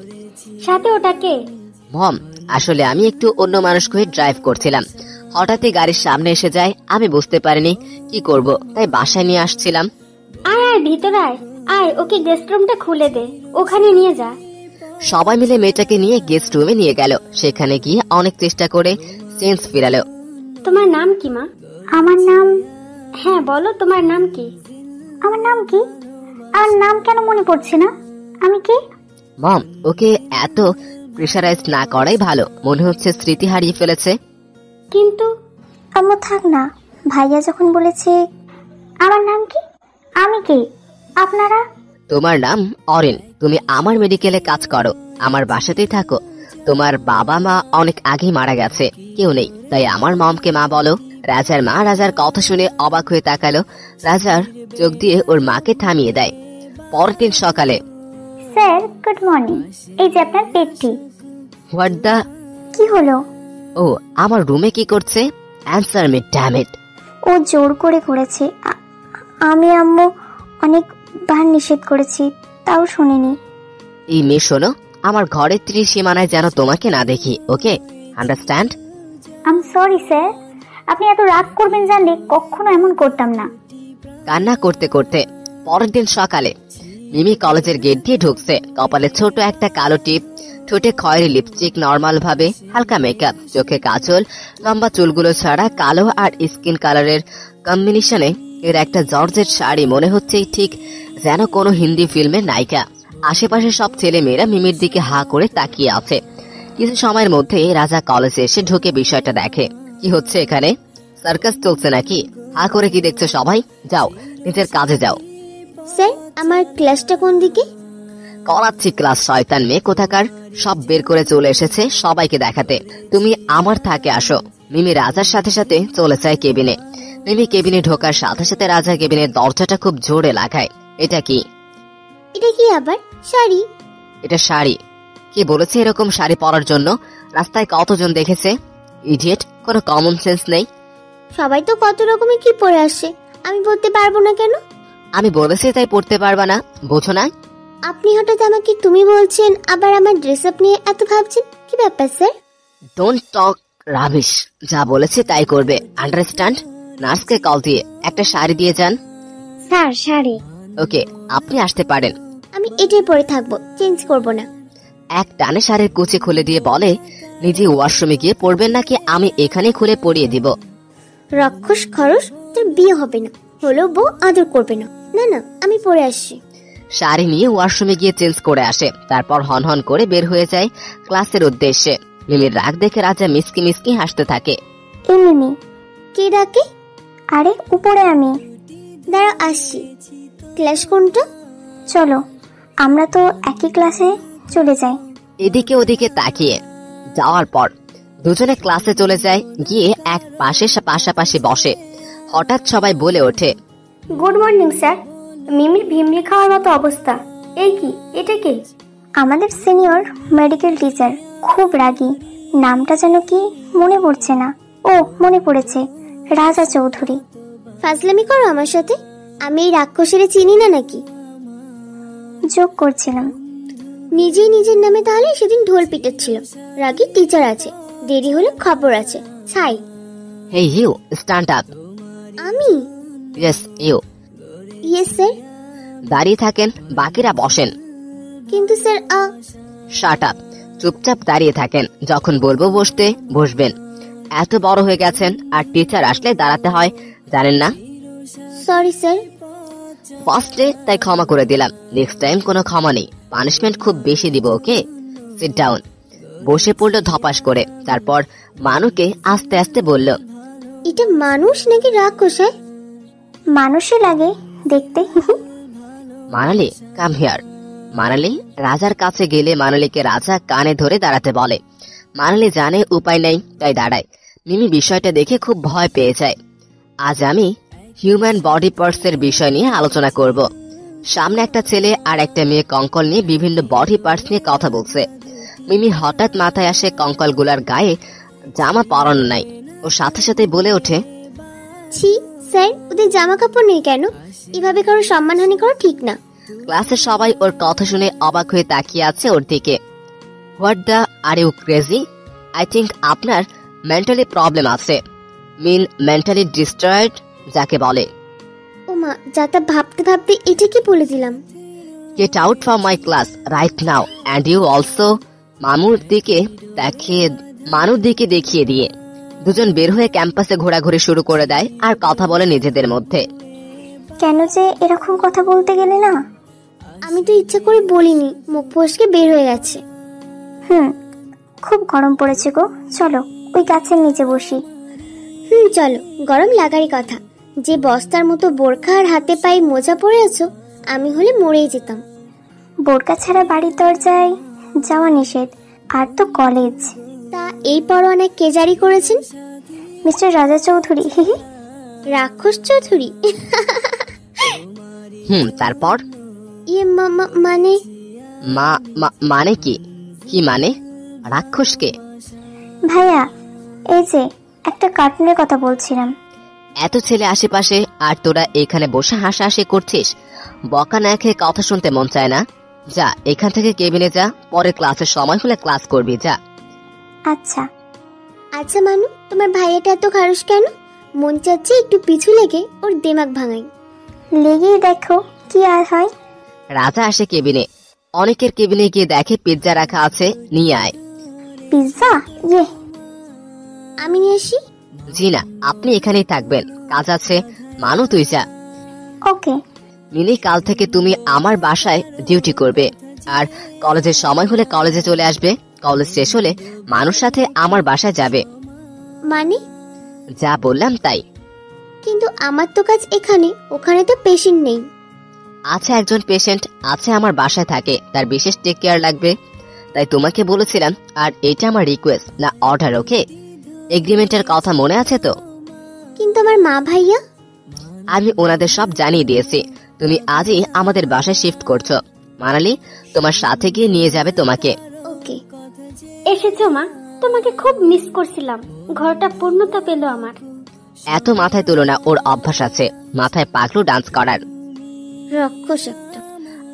সাথে ওটাকে? মম, আসলে আমি একটু অন্য মানুষকে ড্রাইভ করছিলাম, হঠাৎই গাড়ির সামনে এসে যায়। আমি বুঝতে পারিনি কি করব, তাই বাসায় নিয়ে আসছিলাম। আয় আয়, ভিতরে আয়। আয়, ওকে গেস্ট রুমটা খুলে দে, ওখানে নিয়ে যা। সবাই মিলে মেয়েটাকে নিয়ে গেস্ট রুমে নিয়ে গেল। সেখানে গিয়ে অনেক চেষ্টা করে সেন্স ফিরালো। তোমার নাম কি মা? আমার নাম? হ্যাঁ বলো, তোমার নাম কি? আমার নাম কি? আমার নাম কেন মনে পড়ছে না? আমি কি? মম, ওকে এত প্রেশারাইজ না করাই ভালো, মনে হচ্ছে স্মৃতি হারিয়ে ফেলেছে। কিন্তু আম্মু থাক না, ভাইয়া যখন বলেছে। আমার নাম কি? আমি কি? আপনারা? তোমার নাম অরিন, তুমি আমার মেডিকেলে কাজ করো, আমার বাসাতেই থাকো। তোমার বাবা মা অনেক আগেই মারা গেছে, কেউ নেই, তাই আমার মমকে মা বলো। রাজার মা রাজার কথা শুনে অবাক হয়ে তাকালো। রাজার চোখ দিয়ে ওর মাকে থামিয়ে দেয়। পরের দিন সকালে, স্যার গুড মর্নিং, এই যে আপনার পেটটি। What the? কি হলো? ও আমার রুমে কি করছে? Answer me, damn it! ও জোর করে করেছে। আমি আম্মু অনেকবার নিষেধ করেছি, তাও শুনিনি। এই মেয়ে শোনো, আমার ঘরের ত্রিসীমানায় যেন তোমাকে না দেখি, okay? Understand? I am sorry sir, আপনি এত রাগ করবেন জানলে কখনো এমন করতাম না। কান্না করতে করতে পরের দিন সকালে মিমি কলেজের গেট দিয়ে ঢুকছে। কপালে ছোট একটা কালো টিপ, ঠোঁটে খয়েরি লিপস্টিক, নর্মাল ভাবে হালকা মেকআপ, চোখে কাজল, লম্বা চুলগুলো ছাড়া কালো আর স্কিন কালারের কম্বিনেশনে এর একটা জর্জেট শাড়ি, মনে হচ্ছে ঠিক যেন কোনো হিন্দি ফিল্মের নায়িকা। আশেপাশে সব ছেলে মেয়েরা মিমির দিকে হা করে তাকিয়ে আছে। কিছু সময়ের মধ্যে রাজা কলেজে এসে ঢুকে বিষয়টা দেখে। কি হচ্ছে এখানে? সার্কাস চলছে নাকি? হা করে কি দেখছো সবাই? যাও, নিজের কাজে যাও। স্যার, আমার ক্লাসটা কোন দিকে? করাচ্ছি ক্লাস, শয়তান মেয়ে কোথাকার! সব বের করে চলে এসেছে সবাইকে দেখাতে। তুমি আমার থাকে আসো। মিমি রাজার সাথে সাথে চলে যায় কেবিনে। মিমি কেবিনে ঢোকার সাথে সাথে রাজা কেবিনের দরজাটা খুব জোরে লাগায়। এটা কি? এটা কি আবার? শাড়ি? এটা শাড়ি? কি বলেছে এরকম শাড়ি পরার জন্য? রাস্তায় কতজন দেখেছে? ইডিয়েট, কোনো কমন সেন্স নেই। সবাই তো কত রকমের কি পরে আসছে, আমি বলতে পারবো না কেন? আমি বলেছি তাই পড়তে পারবা না, বোঝো না? আপনি হঠাৎ আমাকে তুমি বলছেন, আবার আমার ড্রেস আপ নিয়ে এত ভাবছেন, কি ব্যাপার স্যার? ডোন্ট টক রাবিশ, যা বলেছে তাই করবে, আন্ডারস্ট্যান্ড? নার্সকে কল দিয়ে একটা শাড়ি দিয়ে যান। স্যার, শাড়ি? ওকে, আপনি আসতে পারেন। আমি এটাই পরে থাকবো, চেঞ্জ করব না। এক টানে শাড়ির কুচি খুলে দিয়ে বলে, নিজে ওয়াশরুমে গিয়ে পড়বেন নাকি আমি এখানে খুলে পরিয়ে দিব? রাক্ষস খরচ, তোর বিয়ে হবে না, হলো বউ আদর করবে না। না না, আমি পরে আসছি। শাড়ি নিয়ে ওয়াশরুমে গিয়ে চেঞ্জ করে আসে, তারপর হন হন করে বের হয়ে যায় ক্লাসের উদ্দেশ্যে। মিমির রাগ দেখে রাজা মিসকি মিসকি হাসতে থাকে। এই মিমি। কে ডাকে? আরে উপরে আমি। দাঁড়া, আসছি। ক্লাস কোনটা? চলো, আমরা তো একই ক্লাসে চলে যাই। এদিকে ওদিকে তাকিয়ে যাওয়ার পর দুজনে ক্লাসে চলে যায়, গিয়ে এক পাশাপাশি বসে। হঠাৎ সবাই বলে ওঠে, গুড মর্নিং স্যার। মিমির ভিমড়ি খাওয়ার মতো অবস্থা। এই কি, এটা কে? আমাদের সিনিয়র মেডিকেল টিচার, খুব রাগী। নামটা যেন কি মনে পড়ছে না। ও মনে পড়েছে, রাজা চৌধুরী। ফাজলামি করো আমার সাথে? আমি এই রাক্ষসের চিনি না নাকি? যোগ করছিলাম। নিজেই নিজের নামে তাহলে সেদিন ঢোল পিটাচ্ছিল। রাগী টিচার আছে, দেরি হলে খবর আছে। ছাই। Hey you, stand up. আমি? Yes you. Yes sir. দাঁড়িয়ে থাকেন, বাকিরা বসেন। কিন্তু স্যার শাট আপ। চুপচাপ দাঁড়িয়ে থাকেন, যখন বলবো বসতে বসবেন। এত বড় হয়ে গেছেন আর টিচার আসলে দাঁড়াতে হয়, জানেন না? Sorry sir. ফার্স্ট ডে তাই ক্ষমা করে দিলাম, নেক্সট টাইম কোনো ক্ষমা নেই, পানিশমেন্ট খুব বেশি দিব। ওকে, সিট ডাউন। বসে পড়লো ধপাস করে। তারপর মানুকে আস্তে আস্তে বলল, এটা মানুষ নাকি রাক্ষস? মানুষই লাগে দেখতে। Manali come here. মানালি রাজার কাছে গেলে মানালিকে রাজা কানে ধরে দাঁড়াতে বলে। মানালি জানে উপায় নেই, তাই দাঁড়ায়। মিমি বিষয়টা দেখে খুব ভয় পেয়ে যায়। আজ আমি হিউম্যান বডি পার্টস এর বিষয় নিয়ে আলোচনা করব। সামনে একটা ছেলে আর একটা মেয়ে কঙ্কল নিয়ে বিভিন্ন বডি পার্টস নিয়ে কথা বলছে। মিমি হঠাৎ মাথায় আসে কঙ্কল গুলার গায়ে জামা পরানো নাই। ও সাথে সাথে বলে ওঠে, ছি স্যার, ওদের জামা কাপড় নেই কেন? এভাবে কারো সম্মানহানি করা ঠিক না। ক্লাসের সবাই ওর কথা শুনে অবাক হয়ে তাকিয়ে আছে ওর দিকে। What the are you crazy? I think আপনার মেন্টালি প্রবলেম আছে, মিন মেন্টালি ডিস্ট্রয়েড যাকে বলে। ওমা, যাতা ভাবতে ভাবতে এটা কি বলে দিলাম। Get out from my class right now and you also. মানুর দিকে দেখিয়ে দিয়ে দুজন বের হয়ে ক্যাম্পাসে ঘোরাঘুরি শুরু করে দেয় আর কথা বলে নিজেদের মধ্যে। কেন যে এরকম কথা বলতে গেলে না? আমি তো ইচ্ছা করে বলিনি, মুখ ফসকে বের হয়ে গেছে। খুব গরম পড়েছে গো, চলো ওই গাছের নিচে বসি। চলো, গরম লাগারই কথা। যে বস্তার মতো বোরখা আর হাতে পায়ে মোজা পরে আছো, আমি হলে মরেই যেতাম। বোরকা ছাড়া বাড়ির দরজায় যাওয়া নিষেধ, আর তো কলেজ। তা এই পরোয়ানা কে জারি করেছেন? মিস্টার রাজা চৌধুরী। রাক্ষস চৌধুরী? তারপর ইয়ে মানে মানে কি মানে? রাক্ষসকে? ভাইয়া, এই যে একটা কার্টুনের কথা বলছিলাম। এত ছেলে আশেপাশে আর তোরা এখানে বসে হাসাহাসি করছিস? বকা না খেয়ে কথা শুনতে মন চায় না? যা এখান থেকে কেবিনে যা, পরে ক্লাসের সময় হলে ক্লাস করবি, যা। আচ্ছা মানু, তোমার ভাইয়াটা এত খারুস কেন? মন চাচ্ছে একটু পিছু লেগে ওর দিমাগ ভাঙাই। লেগেই দেখো কি আর হয়। রাজা আসে কেবিনে। অনেকের কেবিনে গিয়ে দেখে পিৎজা রাখা আছে, নিয়ে আয়। পিৎজা? ইয়ে, আমি নিয়ে আসি। জি না, আপনি এখানেই থাকবেন, কাজ আছে। মানু তুই যা। ওকে। মিনি, কাল থেকে তুমি আমার বাসায় ডিউটি করবে, আর কলেজের সময় হলে কলেজে চলে আসবে। কলেজ শেষ হলে মানুষ সাথে আমার বাসায় যাবে। মানে? যা বললাম তাই। কিন্তু আমার তো কাজ এখানে, ওখানে তো পেশেন্ট নেই। আচ্ছা, একজন পেশেন্ট আছে আমার বাসায় থাকে, তার বিশেষ টেক কেয়ার লাগবে, তাই তোমাকে বলেছিলাম। আর এটা আমার রিকোয়েস্ট না অর্ডার, ওকে? এগ্রিমেন্টের কথা মনে আছে তো? কিন্তু আমার মা ভাইয়া? আমি ওনাদের সব জানিয়ে দিয়েছি। তুমি আজই আমাদের বাসায় শিফট করছো। মানালি তোমার সাথে গিয়ে নিয়ে যাবে তোমাকে। ওকে। এসেছো মা, তোমাকে খুব মিস করছিলাম। ঘরটা পূর্ণতা পেল আমার। এত মাথায় তুলো না, ওর অভ্যাস আছে মাথায় পাগলু ডান্স করার। রাক্ষস একটা।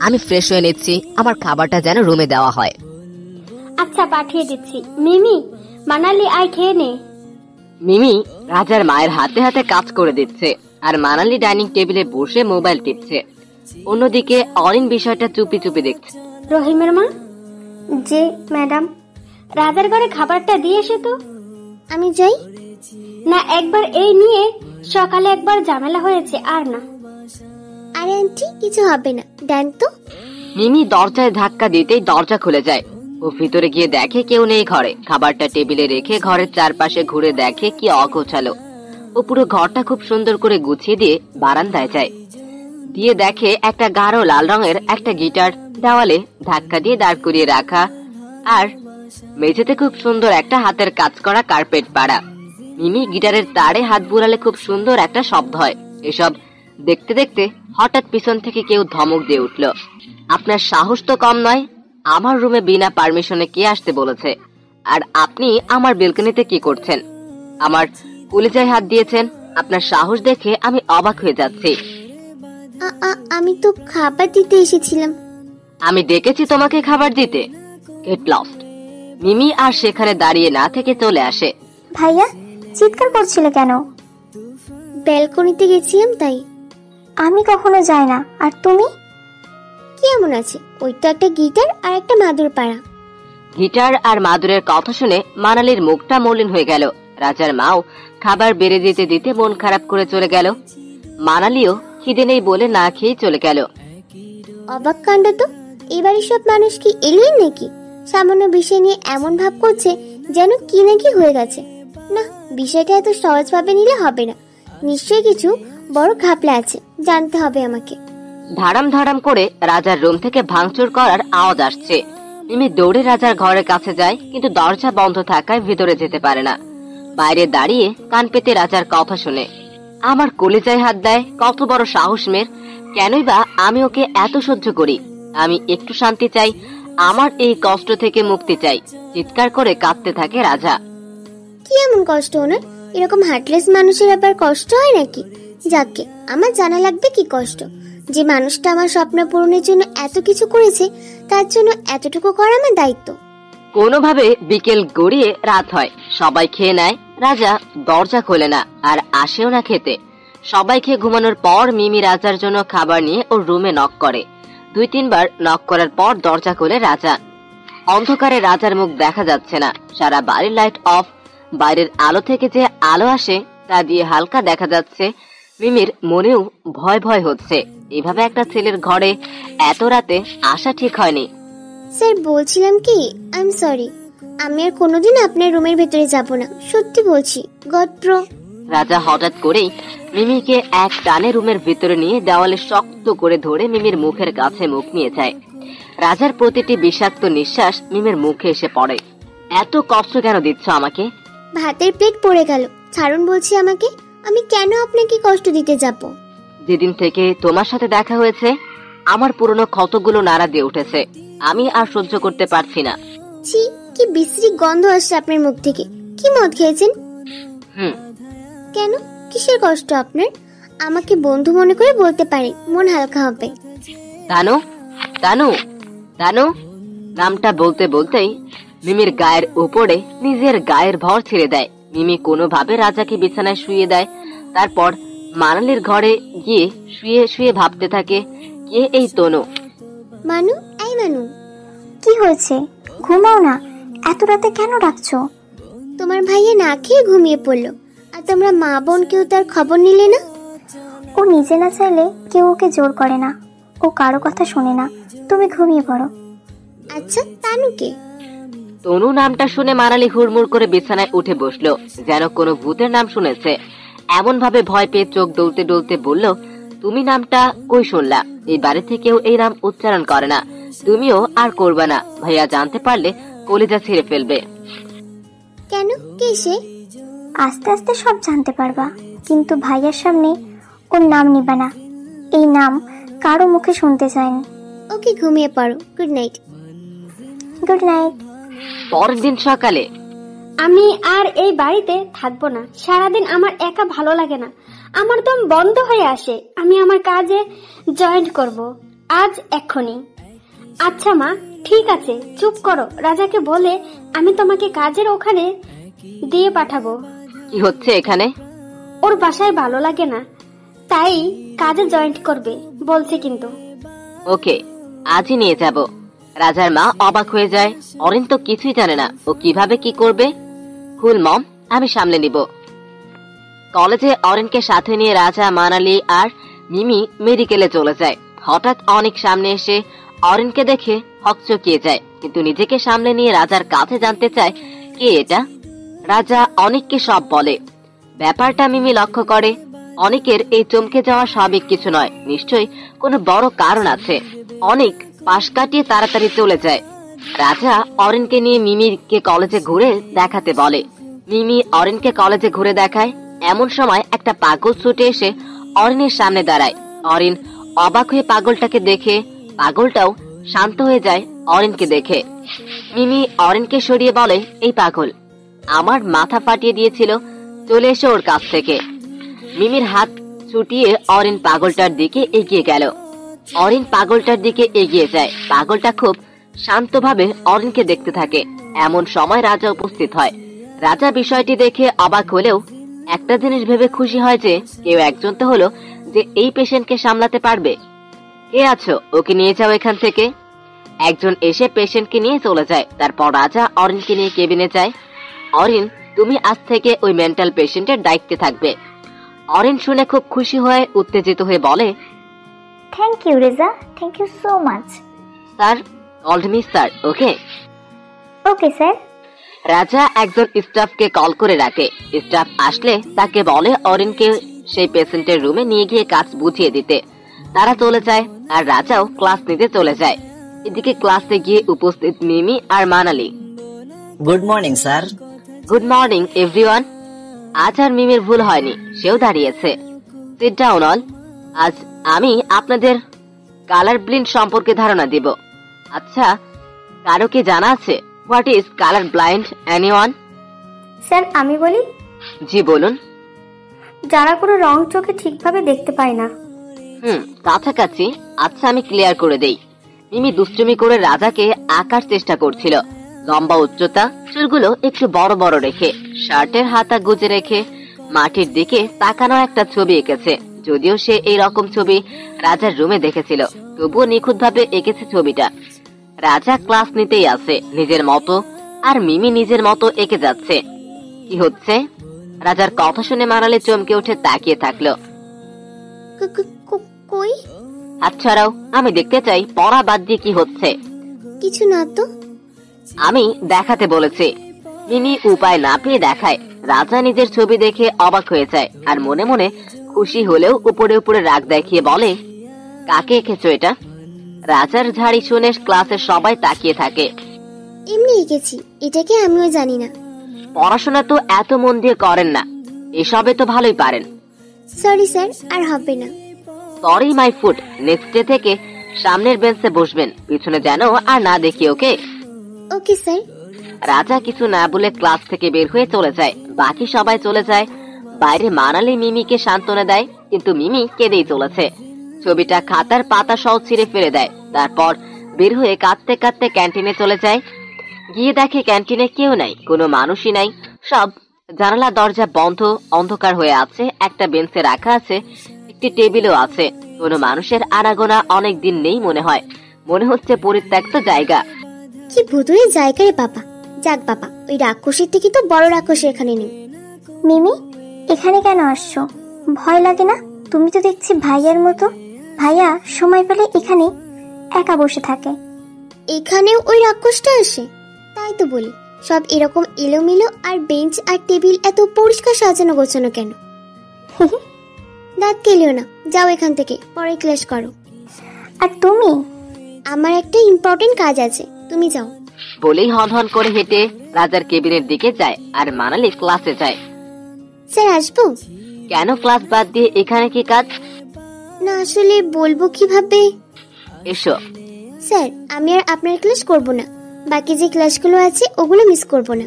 আমি ফ্রেশ হয়ে নিচ্ছি, আমার খাবারটা যেন রুমে দেওয়া হয়। আচ্ছা, পাঠিয়ে দিচ্ছি। মিমি, মানালি আয় খেয়ে নে। মিমি রাজার মায়ের হাতে হাতে কাজ করে দিচ্ছে, আর মানালি ডাইনিং টেবিলে বসে মোবাইল টিপছে। অন্যদিকে অরিন বিষয়টা চুপি চুপি দেখছে। রহিমের মা? জি ম্যাডাম। রাজার ঘরে খাবারটা দিয়ে এসে তো। আমি যাই না, একবার এই নিয়ে সকালে একবার ঝামেলা হয়েছে, আর না। আরে আন্টি, কিছু হবে না, দেন তো। মিমি দরজায় ধাক্কা দিতেই দরজা খুলে যায়। ও ভিতরে গিয়ে দেখে কেউ নেই ঘরে। খাবারটা টেবিলে রেখে ঘরের চারপাশে ঘুরে দেখে কি অগোছালো। ও পুরো ঘরটা খুব সুন্দর করে গুছিয়ে দিয়ে বারান্দায় যায়। দিয়ে দেখে একটা গাঢ় লাল রঙের একটা গিটার দেওয়ালে ধাক্কা দিয়ে দাঁড় করিয়ে রাখা, আর মেঝেতে খুব সুন্দর একটা হাতের কাজ করা কার্পেট পাড়া। মিমি গিটারের তারে হাত বুলালে খুব সুন্দর একটা শব্দ হয়। এসব দেখতে দেখতে হঠাৎ পিছন থেকে কেউ ধমক দিয়ে উঠল। আপনার সাহস তো কম নয়, আমার রুমে বিনা পারমিশনে কে আসতে বলেছে? আর আপনি আমার বেলকনিতে কি করছেন? আমার কলিজায় হাত দিয়েছেন। আপনার সাহস দেখে আমি অবাক হয়ে যাচ্ছি। আমি তো খাবার দিতে এসেছিলাম। আমি ডেকেছি তোমাকে খাবার দিতে? Get lost. মিমি আর সেখানে দাঁড়িয়ে না থেকে চলে আসে। ভাইয়া, চিৎকার করছিলে কেন? ব্যালকনিতে গেছিলাম তাই। আমি কখনো যাই না। আর তুমি? কি এমন আছে? ওই তো একটা গিটার আর একটা মাদুর পাড়া। গিটার আর মাদুরের কথা শুনে মানালির মুখটা মলিন হয়ে গেল। রাজার মাও খাবার বেড়ে দিতে দিতে মন খারাপ করে চলে গেল। মানালিও খিদে নেই বলে না খেয়ে চলে গেল। অবাক কাণ্ড তো, এবারে সব মানুষ কি এলিয়েন নাকি? সামান্য বিষয় নিয়ে এমন ভাব করছে যেন কি নাকি হয়ে গেছে। না, বিষয়টা এত সহজভাবে নিলে হবে না। নিশ্চয়ই কিছু বড় ঘাপলা আছে, জানতে হবে আমাকে। ধারাম ধারাম করে রাজার রুম থেকে ভাঙচুর করার আওয়াজ আসছে। মিমি দৌড়ে রাজার ঘরের কাছে যায়, কিন্তু দরজা বন্ধ থাকায় ভিতরে যেতে পারে না। বাইরে দাঁড়িয়ে কান পেতে রাজার কথা শুনে আমার কলিজায় হাত দেয়। কত বড় সাহস মেয়ের! কেনই বা আমি ওকে এত সহ্য করি? আমি একটু শান্তি চাই, আমার এই কষ্ট থেকে মুক্তি চাই। চিৎকার করে কাঁদতে থাকে রাজা। কি এমন কষ্ট ওনার? এরকম হার্টলেস মানুষের আবার কষ্ট হয় নাকি? যাকে আমার জানা লাগবে কি কষ্ট। যে মানুষটা আমার স্বপ্ন পূরণের জন্য এত কিছু করেছে, তার জন্য এতটুকু করা আমার দায়িত্ব। কোনোভাবে বিকেল গড়িয়ে রাত হয়। সবাই খেয়ে নেয়। রাজা দরজা খোলে না আর আসেও না খেতে। সবাই খেয়ে ঘুমানোর পর মিমি রাজার জন্য খাবার নিয়ে ওর রুমে নক করে। 2-3 বার নক করার পর দরজা খোলে রাজা। অন্ধকারে রাজার মুখ দেখা যাচ্ছে না। সারা বাড়ির লাইট অফ। বাইরের আলো থেকে যে আলো আসে তা দিয়ে হালকা দেখা যাচ্ছে। মিমির মনেও ভয় ভয় হচ্ছে। এভাবে একটা ছেলের ঘরে এত রাতে আসা ঠিক হয়নি। স্যার, বলছিলাম কি, আই এম সরি। আমি আর কোনোদিন আপনার রুমের ভেতরে যাব না, সত্যি বলছি। God pro. রাজা হঠাৎ করেই মিমিকে এক টানে রুমের ভিতরে নিয়ে দেওয়ালে শক্ত করে ধরে মিমির মুখের কাছে মুখ নিয়ে যায়। রাজার প্রতিটি বিষাক্ত নিঃশ্বাস মিমির মুখে এসে পড়ে। এত কষ্ট কেন দিচ্ছ আমাকে? ভাতের প্লেট পড়ে গেল, ছাড়ুন বলছি আমাকে। আমি কেন আপনাকে কষ্ট দিতে যাব? যেদিন থেকে তোমার সাথে দেখা হয়েছে আমার পুরনো ক্ষতগুলো নাড়া দিয়ে উঠেছে। আমি আর সহ্য করতে পারছি না। ছি, কি বিশ্রী গন্ধ আসছে আপনার মুখ থেকে। কি মদ খেয়েছেন? কেন, কিসের কষ্ট আপনার? আমাকে বন্ধু মনে করে বলতে পারেন, মন হালকা হবে। তানু, তানু, তানু নামটা বলতে বলতেই মিমির গায়ের উপরে নিজের গায়ের ভর ছেড়ে দেয়। মিমি কোনোভাবে রাজাকে বিছানায় শুয়ে দেয়। তারপর মানালির ঘরে গিয়ে শুয়ে শুয়ে ভাবতে থাকে, কে এই তনু? মানু, এই মানু, কি হয়েছে? ঘুমাও না, এত রাতে কেন ডাকছো? তোমার ভাইয়া না খেয়ে ঘুমিয়ে পড়লো, আর তোমরা মা বোন কেউ তার খবর নিলে না? ও নিজে না চাইলে কেউ ওকে জোর করে না। ও কারো কথা শোনে না। তুমি ঘুমিয়ে পড়ো। আচ্ছা, তানুকে? তনু নামটা শুনে মানালি হুড়মুড় করে বিছানায় উঠে বসলো, যেন কোনো ভূতের নাম শুনেছে। এমন ভাবে ভয় পেয়ে চোখ ডলতে ডলতে বলল, তুমি নামটা কই শুনলা? এই বাড়ি থেকেও এই নাম উচ্চারণ করে না, তুমিও আর করবে না। ভাইয়া জানতে পারলে কলিজা ছিঁড়ে ফেলবে। কেন, কে সে? আস্তে আস্তে সব জানতে পারবা, কিন্তু ভাইয়ার সামনে ওর নাম নিবা না। এই নাম কারো মুখে শুনতে চাইনি। ওকে, ঘুমিয়ে পড়ো। Good night. Good night. পরের দিন সকালে, আমি আর এই বাড়িতে থাকবো না। সারাদিন আমার একা ভালো লাগে না, আমার দম বন্ধ হয়ে আসে। আমি আমার কাজে জয়েন করব আজ, এক্ষুনি। আচ্ছা মা, ঠিক আছে, চুপ করো। রাজাকে বলে আমি তোমাকে কাজের ওখানে দিয়ে পাঠাবো। কি হচ্ছে এখানে? ওর বাসায় ভালো লাগে না, তাই কাজে জয়েন করবে বলছে। কিন্তু ওকে, আজই নিয়ে যাব। রাজার মা অবাক হয়ে যায়। অরিন তো কিছুই জানে না ও কিভাবে কি করবে। কুল মম, আমি সামলে নিব। কলেজে অরিনকে সাথে নিয়ে রাজা, মানালি আর মিমি মেডিকেলে চলে যায়। হঠাৎ অনেক সামনে এসে অরিনকে দেখে হকচকিয়ে যায়, কিন্তু নিজেকে সামলে নিয়ে রাজার কাছে জানতে চায় কে এটা। রাজা অনেককে সব বলে। ব্যাপারটা মিমি লক্ষ্য করে। অনেকের এই চমকে যাওয়া স্বাভাবিক কিছু নয়, নিশ্চয়ই কোনো বড় কারণ আছে। অনেক পাশ কাটিয়ে তাড়াতাড়ি চলে যায়। রাজা অরিনকে নিয়ে মিমিকে কলেজে ঘুরে দেখাতে বলে। মিমি অরিনকে কলেজে ঘুরে দেখায়। এমন সময় একটা পাগল ছুটে এসে অরিনের সামনে দাঁড়ায়। অরিন অবাক হয়ে পাগলটাকে দেখে, পাগলটাও শান্ত হয়ে যায় অরিনকে দেখে। মিমি অরিনকে সরিয়ে বলে, এই পাগল আমার মাথা ফাটিয়ে দিয়েছিল, চলে এসে ওর কাছ থেকে। মিমির হাত ছুটিয়ে অরিন পাগলটার দিকে এগিয়ে গেল। অরিন পাগলটার দিকে এগিয়ে যায়। পাগলটা খুব শান্তভাবে অরিনকে দেখতে থাকে। এমন সময় রাজা উপস্থিত হয়। রাজা বিষয়টি দেখে অবাক হলেও একটা জিনিস ভেবে খুশি হয় যে কেউ একজন তো হলো যে এই পেশেন্টকে সামলাতে পারবে। কে আছো, ওকে নিয়ে যাও এখান থেকে। একজন এসে পেশেন্টকে নিয়ে চলে যায়। তারপর রাজা অরিনকে নিয়ে কেবিনে যায়। অরিন, তুমি আজ থেকে ওই মেন্টাল পেশেন্টের দায়িত্বে থাকবে। অরিন শুনে খুব খুশি হয়ে উত্তেজিত হয়ে বলে, thank you Reza, thank you so much. Sir, called me sir, okay? Okay sir. Raja একজন স্টাফকে কল করে রাখে। স্টাফ আসলে তাকে বলে অরিনকে সেই পেশেন্টের রুমে নিয়ে গিয়ে কাজ বুঝিয়ে দিতে। তারা চলে যায় আর রাজাও ক্লাস নিতে চলে যায়। এদিকে ক্লাসে গিয়ে উপস্থিত মিমি আর Manali. Good morning sir. Good morning everyone. আজ আর মিমির ভুল হয়নি, সেও দাঁড়িয়েছে। Sit down all. আজ আমি আপনাদের কালার ব্লিন্ড সম্পর্কে ধারণা দিব। আচ্ছা, কারো কি জানা আছে what is colour blind? Anyone? Sir আমি বলি, জি বলুন। যারা কোনো রং চোখে ঠিকভাবে দেখতে পায় না। কাছাকাছি। আচ্ছা, আমি ক্লিয়ার করে দেই। মিমি দুষ্টুমি করে রাজাকে আঁকার চেষ্টা করছিল। লম্বা উচ্চতা, চুলগুলো একটু বড় বড় রেখে, শার্টের হাতা গুজে রেখে মাটির দিকে তাকানো একটা ছবি এঁকেছে। যদিও সে এই রকম ছবি রাজার রুমে দেখেছিল, তবুও নিখুঁত ভাবে এঁকেছে ছবিটা। রাজা ক্লাস নিতেই আছে নিজের মতো, আর মিমি নিজের মতো এঁকে যাচ্ছে। কি হচ্ছে? রাজার কথা শুনে মানালে চমকে উঠে তাকিয়ে থাকলো। কই? হাত ছাড়াও, আমি দেখতে চাই পড়া বাদ দিয়ে কি হচ্ছে। কিছু না তো। আমি দেখাতে বলেছি। মিমি উপায় না পেয়ে দেখায়। রাজা নিজের ছবি দেখে অবাক হয়ে যায় আর মনে মনে খুশি হলেও উপরে উপরে রাগ দেখিয়ে বলে, কাকে এঁকেছো এটা? রাজার ঝাড়ি শুনে ক্লাসের সবাই তাকিয়ে থাকে। এমনি এঁকেছি, এটাকে আমিও জানি না। পড়াশোনা তো এত মন দিয়ে করেন না, এসবে তো ভালোই পারেন। সরি স্যার, আর হবে না। Sorry my foot. Next day থেকে সামনের বেঞ্চে বসবেন, পিছনে যেন আর না দেখি, ওকে? Okay sir. রাজা কিছু না বলে ক্লাস থেকে বের হয়ে চলে যায়। বাকি সবাই চলে যায়। বাইরে মানালি মিমিকে সান্ত্বনা দেয়, কিন্তু মিমি কেঁদেই চলেছে। ছবিটা খাতার পাতা সহ ছিঁড়ে ফেলে দেয়। তারপর বের হয়ে কাঁদতে কাঁদতে ক্যান্টিনে চলে যায়। গিয়ে দেখে ক্যান্টিনে কেউ নাই, কোনো মানুষই নাই। সব জানালা দরজা বন্ধ, অন্ধকার হয়ে আছে। একটা বেঞ্চে রাখা আছে, একটি টেবিলও আছে। কোনো মানুষের আনাগোনা অনেক দিন নেই মনে হয়। মনে হচ্ছে পরিত্যক্ত জায়গা। কি ভুতুরে জায়গা রে বাবা। যাক বাবা, ওই রাক্ষসের থেকে তো বড় রাক্ষস এখানে নেই। মিমি, এখানে কেন আসছো? ভয় লাগে না? তুমি তো দেখছি ভাইয়ার মতো। ভাইয়া সময় পেলে এখানে একা বসে থাকে। এখানেও ওই রাক্ষসটা আসে? তাই তো বলি, সব এরকম এলোমেলো, আর বেঞ্চ আর টেবিল এত পরিষ্কার সাজানো গোছানো কেন? দাঁত কেলিও না, যাও এখান থেকে, পরে ক্লাস করো। আর তুমি? আমার একটা ইম্পর্টেন্ট কাজ আছে, তুমি যাও। বলেই হন হন করে হেঁটে রাজার কেবিনের দিকে যায় আর মানালি ক্লাসে যায়। স্যার আসবো? কেন ক্লাস বাদ দিয়ে এখানে কি কাজ? না আসলে বলবো কিভাবে। এসো। স্যার আমি আর আপনার ক্লাস করব না, বাকি যে ক্লাসগুলো আছে ওগুলো মিস করব না।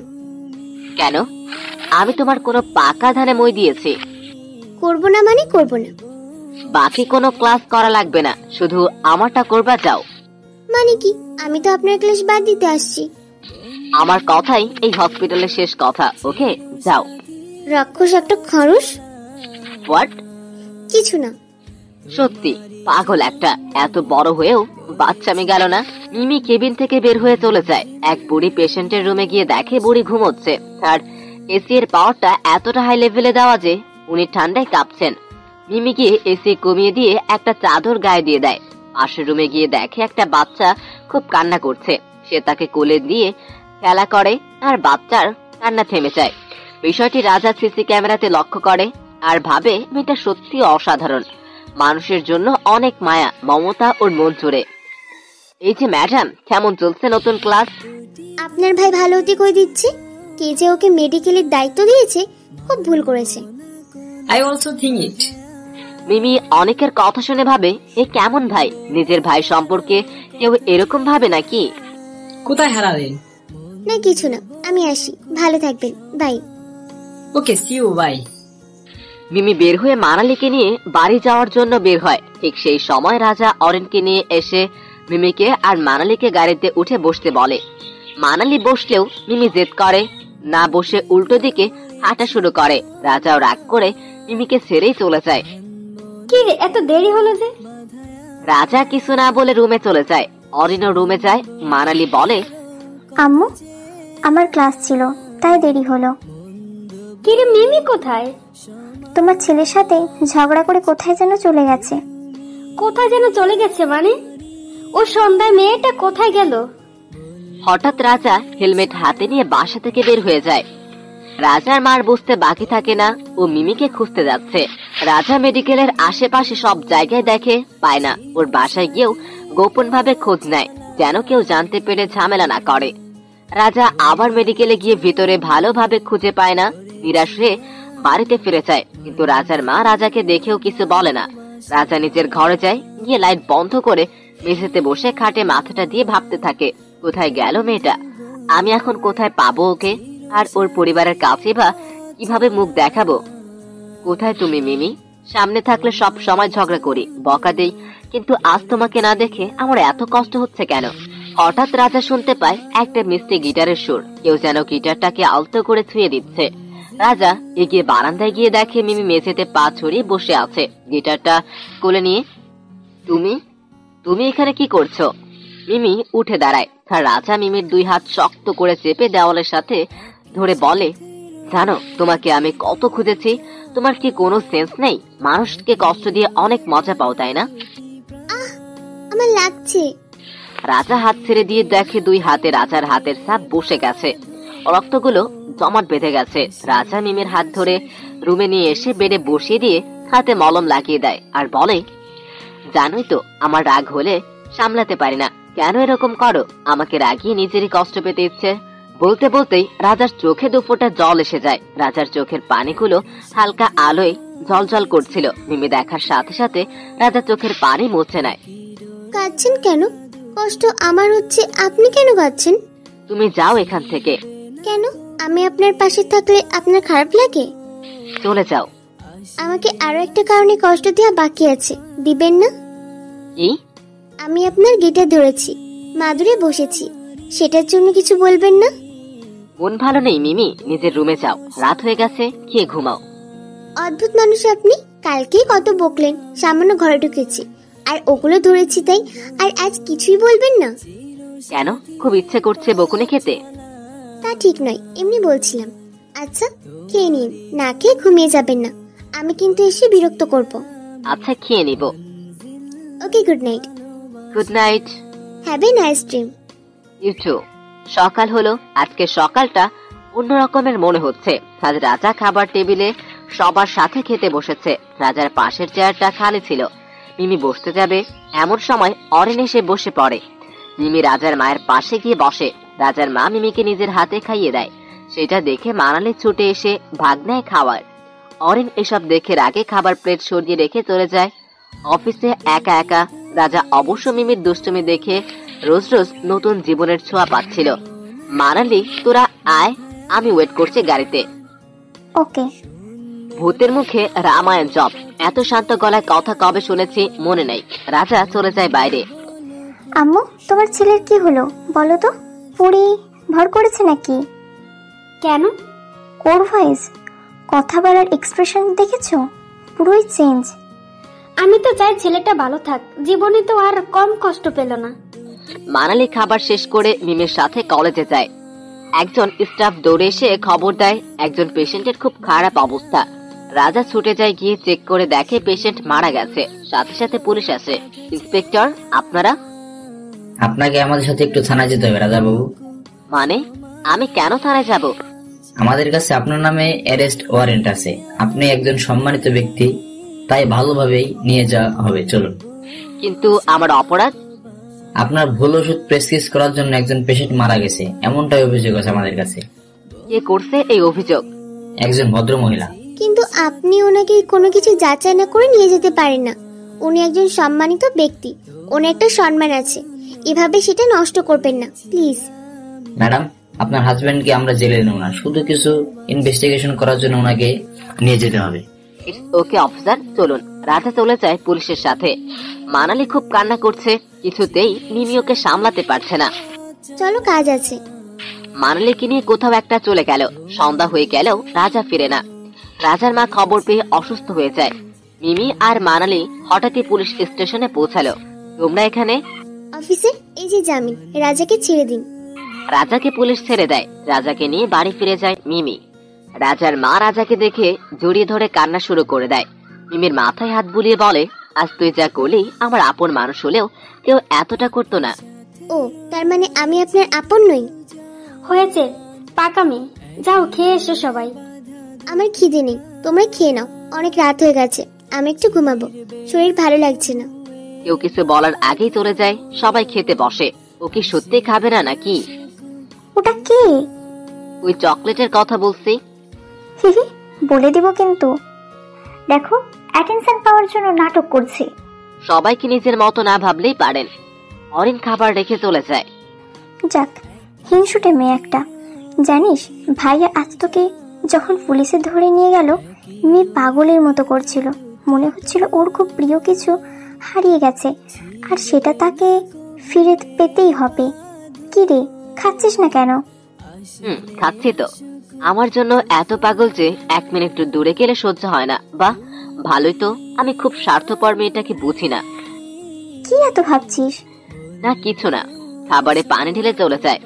কেন? আমি তোমার কোনো পাকা ধানে মই দিয়েছি? করব না মানে করব না। বাকি কোনো ক্লাস করা লাগবে না, শুধু আমারটা করবা, যাও। মানে কি? আমি তো আপনার ক্লাস বাদ দিতে আসছি। আমার কথাই এই হসপিটালের শেষ কথা, ওকে? যাও। রাক্ষস একটা খরচ। হোয়াট? কিছু না। সত্যি পাগল একটা, এত বড় হয়েও বাচ্চামি গেল না। মিমি কেবিন থেকে বের হয়ে চলে যায়। এক বুড়ি পেশেন্টের রুমে গিয়ে দেখে বুড়ি ঘুমোচ্ছে, আর এসি এর পাওয়ারটা এতটা হাই লেভেলে দেওয়া যে উনি ঠান্ডায় কাঁপছেন। মিমি গিয়ে এসি কমিয়ে দিয়ে একটা চাদর গায়ে দিয়ে দেয়। পাশের রুমে গিয়ে দেখে একটা বাচ্চা খুব কান্না করছে। সে তাকে কোলে দিয়ে খেলা করে আর বাচ্চার কান্না থেমে যায়। বিষয়টি রাজা সিসি ক্যামেরাতে লক্ষ্য করে আর ভাবে মেয়েটা সত্যি অসাধারণ। মানুষের জন্য অনেক মায়া, মমতা ওর মন জুড়ে। এই যে ম্যাডাম, কেমন চলছে নতুন ক্লাস? আপনার ভাই ভালো হতে কই দিচ্ছে। কে যে ওকে মেডিকেলের দায়িত্ব দিয়েছে খুব ভুল করেছে। I also think it. Mimi অনেকের কথা শুনে ভাবে, এ কেমন ভাই? নিজের ভাই সম্পর্কে কেউ এরকম ভাবে নাকি? কোথায় হারালেন? না কিছু না, আমি আসি, ভালো থাকবেন, bye. Okay, see you, bye. Mimi বের হয়ে মানালিকে নিয়ে বাড়ি যাওয়ার জন্য বের হয়। ঠিক সেই সময় রাজা অরেনকে নিয়ে এসে মিমিকে আর মানালিকে গাড়িতে উঠে বসতে বলে। মানালি বসলেও মিমি জেদ করে, না বসে উল্টো দিকে হাঁটা শুরু করে। রাজাও রাগ করে মিমিকে ছেড়েই চলে যায়। কি রে, এত দেরি হলো যে? রাজা কিছু না বলে রুমে চলে যায়। অরিনও রুমে যায়। মানালি বলে, আম্মু, আমার ক্লাস ছিল তাই দেরি হলো। কি রে, মিমি কোথায়? তোমার ছেলের সাথে ঝগড়া করে কোথায় যেন চলে গেছে। কোথায় যেন চলে গেছে মানে? ও সন্ধ্যায় মেয়েটা কোথায় গেল? হঠাৎ রাজা হেলমেট হাতে নিয়ে বাসা থেকে বের হয়ে যায়। রাজার মার বুঝতে বাকি থাকে না, ও মিমিকে খুঁজতে যাচ্ছে। রাজা মেডিকেলের আশেপাশে সব জায়গায় দেখে, পায় না। ওর বাসায় গিয়েও গোপন ভাবে খোঁজ নেয়, যেন কেউ জানতে পেরে ঝামেলা না করে। রাজা আবার মেডিকেলে গিয়ে ভিতরে ভালোভাবে খুঁজে পায় না। নিরাশ হয়ে বাড়িতে ফিরে যায়, কিন্তু রাজার মা রাজাকে দেখেও কিছু বলে না। রাজা নিজের ঘরে যায়, গিয়ে লাইট বন্ধ করে মেঝেতে বসে খাটে মাথাটা দিয়ে ভাবতে থাকে, কোথায় গেল মেয়েটা? আমি এখন কোথায় পাবো ওকে? আর ওর পরিবারের কাছে বা কিভাবে মুখ দেখাবো? কোথায় তুমি মিমি? সামনে থাকলে সব সময় ঝগড়া করি, বকা দেই, কিন্তু আজ তোমাকে না দেখে আমার এত কষ্ট হচ্ছে কেন? হঠাৎ রাজা শুনতে পায় একটা মিষ্টি গিটারের সুর। কেউ যেন গিটারটাকে আলতো করে ছুঁয়ে দিচ্ছে। রাজা এগিয়ে বারান্দায় গিয়ে দেখে মিমি মেঝেতে পা ছড়িয়ে বসে আছে, গিটারটা কোলে নিয়ে। তুমি তুমি এখানে কি করছো? মিমি উঠে দাঁড়ায়। আর রাজা মিমির দুই হাত শক্ত করে চেপে দেওয়ালের সাথে ধরে বলে, জানো তোমাকে আমি কত খুঁজেছি? তোমার কি কোনো সেন্স নেই? মানুষকে কষ্ট দিয়ে অনেক মজা পাও, তাই না? আমার লাগছে। রাজা হাত ছেড়ে দিয়ে দেখে দুই হাতে রাজার হাতের ছাপ বসে গেছে, রক্তগুলো জমাট বেঁধে গেছে। রাজা মিমির হাত ধরে রুমে নিয়ে এসে বেডে বসিয়ে দিয়ে হাতে মলম লাগিয়ে দেয় আর বলে, জানোই তো আমার রাগ হলে সামলাতে পারি না, কেন এরকম করো? আমাকে রাগিয়ে নিজেরই কষ্ট পেতে ইচ্ছে। বলতে বলতেই রাজার চোখে দুফোঁটা জল এসে যায়। রাজার চোখের পানিগুলো হালকা আলোয় ঝলঝল করছিল। মিমি দেখার সাথে সাথে রাজা চোখের পানি মুছে নেয়। কাঁদছেন কেন? কষ্ট আমার হচ্ছে, আপনি কেন কাঁদছেন? তুমি যাও এখান থেকে। কেন? আমি আপনার পাশে থাকলে আপনার খারাপ লাগে? চলে যাও। আমাকে আরো একটা কারণে কষ্ট দেওয়া বাকি আছে, দিবেন না? কি? আমি আপনার গিটার ধরেছি, মাদুরে বসেছি, সেটার জন্য কিছু বলবেন না? মন ভালো নেই মিমি, নিজের রুমে যাও, রাত হয়ে গেছে, খেয়ে ঘুমাও। অদ্ভুত মানুষ আপনি। কালকেই কত বকলেন, সামান্য ঘরে ঢুকেছি আর ওগুলো ধরেছি তাই, আর আজ কিছুই বলবেন না? কেন, খুব ইচ্ছে করছে বকুনি খেতে? তা ঠিক নয়, এমনি বলছিলাম। আচ্ছা খেয়ে নিন, না খেয়ে ঘুমিয়ে যাবেন না, আমি কিন্তু এসে বিরক্ত করব। আচ্ছা খেয়ে নিব। Okay, good night. Good night. Have a nice dream. You too. সকাল হলো। আজকে সকালটা অন্য রকমের মনে হচ্ছে। আজ রাজা খাবার টেবিলে সবার সাথে খেতে বসেছে। রাজার পাশের চেয়ারটা খালি ছিল। মিমি বসতে যাবে, এমন সময় অরেন এসে বসে পড়ে। মিমি রাজার মায়ের পাশে গিয়ে বসে। রাজার মা মিমিকে নিজের হাতে খাইয়ে দেয়। সেটা দেখে মানালি ছুটে এসে ভাগ নেয় খাওয়ার। অরেন এসব দেখে রাগে খাবার প্লেট সরিয়ে রেখে চলে যায়। অফিসে একা একা রাজা অবশ্য মিমির দুষ্টুমি দেখে রোজ রোজ নতুন জীবনের ছোঁয়া পাচ্ছিল। মানালি, তোরা আয়, আমি ওয়েট করছি গাড়িতে। ওকে। ভূতের মুখে রামায়ণ জপ। এত শান্ত গলায় কথা কবে শুনেছি মনে নেই। রাজা চলে যায় বাইরে। আম্মু, তোমার ছেলের কি হলো বলো তো? পুরি ভর করেছে নাকি? কেন? ওর ভয়েস, কথা বলার এক্সপ্রেশন দেখেছো? পুরোই চেঞ্জ। আমি তো চাই ছেলেটা ভালো থাক, জীবনে তো আর কম কষ্ট পেল না। মানালি খাবার শেষ করে মিমির সাথে কলেজে যায়। একজন স্টাফ দৌড়ে এসে খবর দেয় একজন পেশেন্টের খুব খারাপ অবস্থা। রাজা ছুটে যায়, গিয়ে চেক করে দেখে পেশেন্ট মারা গেছে। সাথে সাথে পুলিশ আসে। ইন্সপেক্টর, আপনারা? আপনাকে আমাদের সাথে একটু থানায় যেতে হবে রাজা বাবু। মানে আমি কেন থানায় যাব? আমাদের কাছে আপনার নামে অ্যারেস্ট ওয়ারেন্ট আছে। আপনি একজন সম্মানিত ব্যক্তি, তাই ভালোভাবেই নিয়ে যাওয়া হবে, চলুন। কিন্তু আমার অপরাধ? আপনার ভুল ওষুধ প্রেসক্রিপ্ট করার জন্য একজন পেশেন্ট মারা গেছে, এমনটাই অভিযোগ আছে আমাদের কাছে। কে করছে এই অভিযোগ? একজন ভদ্র মহিলা। কিন্তু আপনি ওনাকে কোনো কিছু যাচাই না করে নিয়ে যেতে পারেন না। উনি একজন সম্মানিত ব্যক্তি, ওনার একটা সম্মান আছে, এভাবে সেটা নষ্ট করবেন না প্লিজ। ম্যাডাম, আপনার হাজবেন্ডকে আমরা জেলে নেব না, শুধু কিছু ইনভেস্টিগেশন করার জন্য ওনাকে নিয়ে যেতে হবে। ইটস ওকে অফিসার, চলুন। রাজা চলে যায় পুলিশের সাথে। মানালি খুব কান্না করছে, কিছুতেই মিমি ওকে সামলাতে পারছে না। চলো, কাজ আছে। মানালিকে নিয়ে কোথাও একটা চলে গেল। সন্ধ্যা হয়ে গেলেও রাজা ফিরে না। রাজার মা খবর পেয়ে অসুস্থ হয়ে যায়। মিমি আর মানালি হঠাৎই পুলিশ স্টেশনে পৌঁছালো। তোমরা এখানে? অফিসে এই যে জামিন, রাজাকে ছেড়ে দিন। রাজাকে পুলিশ ছেড়ে দেয়। রাজাকে নিয়ে বাড়ি ফিরে যায় মিমি। রাজার মা রাজাকে দেখে জড়িয়ে ধরে কান্না শুরু করে দেয়। মিমির মাথায় হাত বুলিয়ে বলে, আজ তুই যা করলি আমার আপন মানুষ হলেও কেউ এতটা করতো না। ও, তার মানে আমি আপনার আপন নই? হয়েছে পাকামি, যাও খেয়ে এসো সবাই। আমার খিদে নেই, তোমরা খেয়ে নাও, অনেক রাত হয়ে গেছে, আমি একটু ঘুমাবো, শরীর ভালো লাগছে না। কেউ কিছু বলার আগেই চলে যায়। সবাই খেতে বসে। ও কি সত্যি খাবে না নাকি? ওটা কে? ওই চকলেটের কথা বলছি। হিহি, বলে দিব কিন্তু। দেখো, অ্যাটেনশন পাওয়ার জন্য নাটক করছে। সবাইকে নিজের মতো না ভাবলেই পারেন। অরিন খাবার রেখে চলে যায়। যাক, হিংসুটে মেয়ে একটা। জানিস, ভাইয়া আজ তোকে যখন পুলিশে ধরে নিয়ে গেল, মেয়ে পাগলের মতো করছিল। মনে হচ্ছিল ওর খুব প্রিয় কিছু হারিয়ে গেছে, আর সেটা তাকে ফিরে পেতেই হবে। কি রে, খাচ্ছিস না কেন? খাচ্ছি তো। আমার জন্য এত পাগল যে 1 মিনিট দূরে গেলে সহ্য হয় না। বাহ, ভালোই তো। আমি খুব স্বার্থপর মেয়েটাকে বুঝি না। কি এত ভাবছিস? না কিছু না। খাবারে পানি ঢেলে চলে যায়।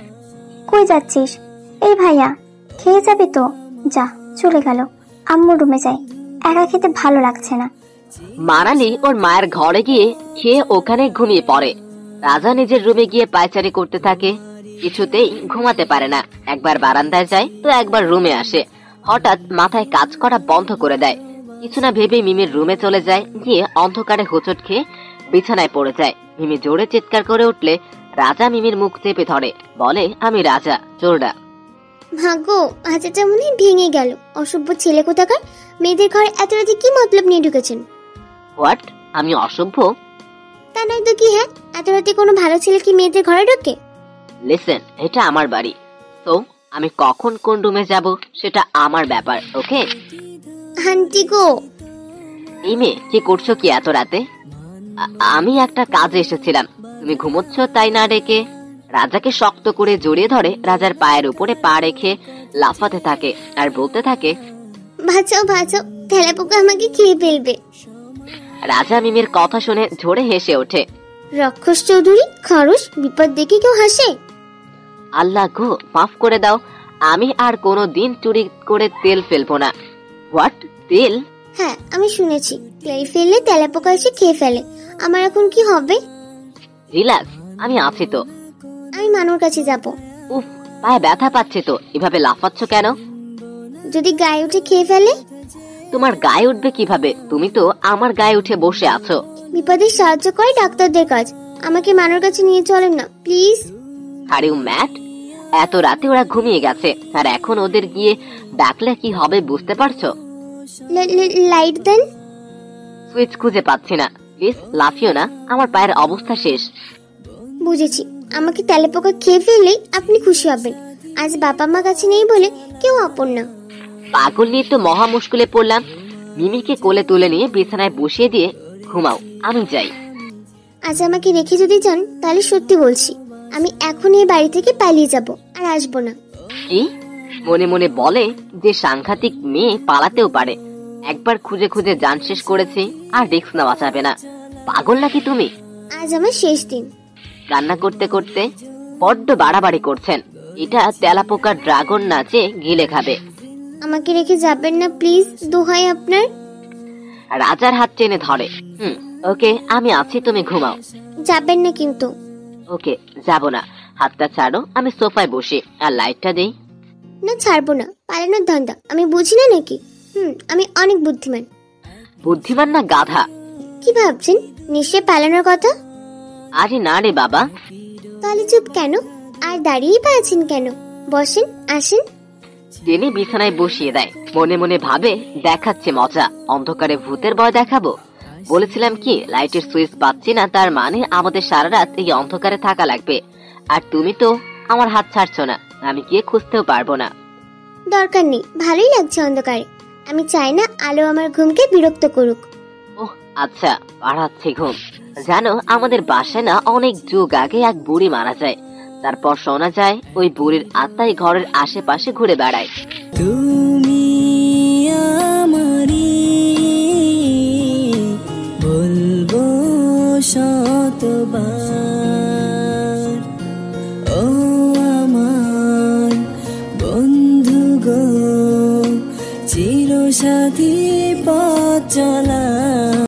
কই যাচ্ছিস? এই ভাইয়া, খেয়ে যাবি তো? যা, চলে গেল। আম্মুর রুমে যাই, একা খেতে ভালো লাগছে না। মানালি ওর মায়ের ঘরে গিয়ে খেয়ে ওখানে ঘুমিয়ে পড়ে। রাজা নিজের রুমে গিয়ে পায়চারি করতে থাকে। কিছুতেই ঘুমাতে পারে না। একবার বারান্দায় যায় তো একবার রুমে আসে। হঠাৎ মাথায় কাজ করা বন্ধ করে দেয়। কিছু না ভেবে মিমির রুমে চলে যায়। গিয়ে অন্ধকারে হোঁচট খেয়ে বিছানায় পড়ে যায়। মিমি জোরে চিৎকার করে উঠলে রাজা মিমির মুখ চেপে ধরে, বলে, আমি রাজা, চোরডা। ভাগ্য, হাজারটা মনে ভেঙে গেল। অসভ্য ছেলে কোথাকার, মেয়েদের ঘরে এত রাতে কি মতলব নিয়ে ঢুকেছেন? হোয়াট? আমি অসভ্য? তা নয় তো কি? হ্যাঁ, এত রাতে কোনো ভালো ছেলে কি মেয়েদের ঘরে ঢোকে? লিসেন, এটা আমার বাড়ি, তো আমি কখন কোন রুমে যাব সেটা আমার ব্যাপার, ওকে? আন্টি গো। এই মেয়ে, কি করছো কি এত রাতে? আমি একটা কাজে এসেছিলাম। তুমি ঘুমোচ্ছ তাই না ডেকে? রাজাকে শক্ত করে জড়িয়ে ধরে রাজার পায়ের উপরে পা রেখে লাফাতে থাকে আর বলতে থাকে, বাঁচাও বাঁচাও, তেলাপোকা আমাকে খেয়ে ফেলবে। রাজা মিমির কথা শুনে ঝরে হেসে ওঠে। রাক্ষস চৌধুরী, খরচ, বিপদ দেখে কেউ হাসে? আল্লাহ গো, মাফ করে দাও। আমি আর কোনো দিন চুরি করে তেল ফেলবো না। হোয়াট? তেল? হ্যাঁ, আমি শুনেছি তেল ফেললে তেলাপোকা এসে খেয়ে ফেলে। আমার এখন কি হবে? রিল্যাক্স, আমি আছি তো। আমি মানুর কাছে যাব। উফ, পায়ে ব্যথা পাচ্ছে তো, এভাবে লাফাচ্ছ কেন? যদি গায়ে উঠে খেয়ে ফেলে? তোমার গায়ে উঠবে কিভাবে? তুমি তো আমার গায়ে উঠে বসে আছো। বিপদে সাহায্য করে ডাক্তারদের কাজ, আমাকে মানুর কাছে নিয়ে চলেন না প্লিজ। Are you mad? এত রাতে ওরা ঘুমিয়ে গেছে, আর এখন ওদের গিয়ে ডাকলে কি হবে বুঝতে পারছো? লাইট দেন। সুইচ খুঁজে পাচ্ছি না। প্লিজ লাফিও না, আমার পায়ের অবস্থা শেষ। বুঝেছি, আমাকে তেলাপোকা খেয়ে ফেললেই আপনি খুশি হবেন। আজ বাবা মা কাছে নেই বলে কেউ আপন না। পাগল নিয়ে তো মহা মুশকিলে পড়লাম। মিমিকে কোলে তুলে নিয়ে বিছানায় বসিয়ে দিয়ে ঘুমাও, আমি যাই। আজ আমাকে রেখে যদি যান তাহলে সত্যি বলছি, আমি এখন এই বাড়ি থেকে পালিয়ে যাব, আর আসবো না। কি? মনে মনে বলে যে সাংঘাতিক মেয়ে পালাতেও পারে। একবার খুঁজে খুঁজে জান শেষ করেছি, আর রিস্ক নেওয়া যাবে না। পাগল নাকি তুমি? আজ আমার শেষ দিন। কান্না করতে করতে বড্ড বাড়াবাড়ি করছেন। এটা তেলাপোকা ড্রাগন নাচে গিলে খাবে। আমাকে রেখে যাবেন না প্লিজ, দোহাই আপনার। রাজার হাত টেনে ধরে। ওকে, আমি আছি, তুমি ঘুমাও। যাবেন না কিন্তু। ওকে, যাব না। হাতটা ছাড়ো, আমি সোফায় বসে আর লাইটটা দেই। না, ছাড়বো না। পালানোর ধান্দা আমি বুঝি না নাকি? আমি অনেক বুদ্ধিমান। বুদ্ধিমান না গাধা? কি ভাবছেন? নিশ্চয় পালানোর কথা। আরে না রে বাবা। তাহলে চুপ কেন? আর দাঁড়িয়েই পাচ্ছেন কেন? বসেন, আসেন। টেনে বিছানায় বসিয়ে দেয়, মনে মনে ভাবে দেখাচ্ছে মজা, অন্ধকারে ভূতের ভয় দেখাবো। বলেছিলাম কি লাইটের সুইচ পাচ্ছি না, তার মানে আমাদের সারা রাত এই অন্ধকারে থাকা লাগবে। আর তুমি তো আমার হাত ছাড়ছো না, আমি গিয়ে খুঁজতেও পারবো না। দরকার নেই, ভালোই লাগছে অন্ধকারে। আমি চাই না আলো আমার ঘুমকে বিরক্ত করুক। ওহ আচ্ছা, পাড়াচ্ছে ঘুম। জানো আমাদের বাসায় না অনেক যুগ আগে এক বুড়ি মারা যায়, তারপর শোনা যায় ওই বুড়ির আত্মাই ঘরের আশেপাশে ঘুরে বেড়ায়। তুমি আমারি বলবো শতবার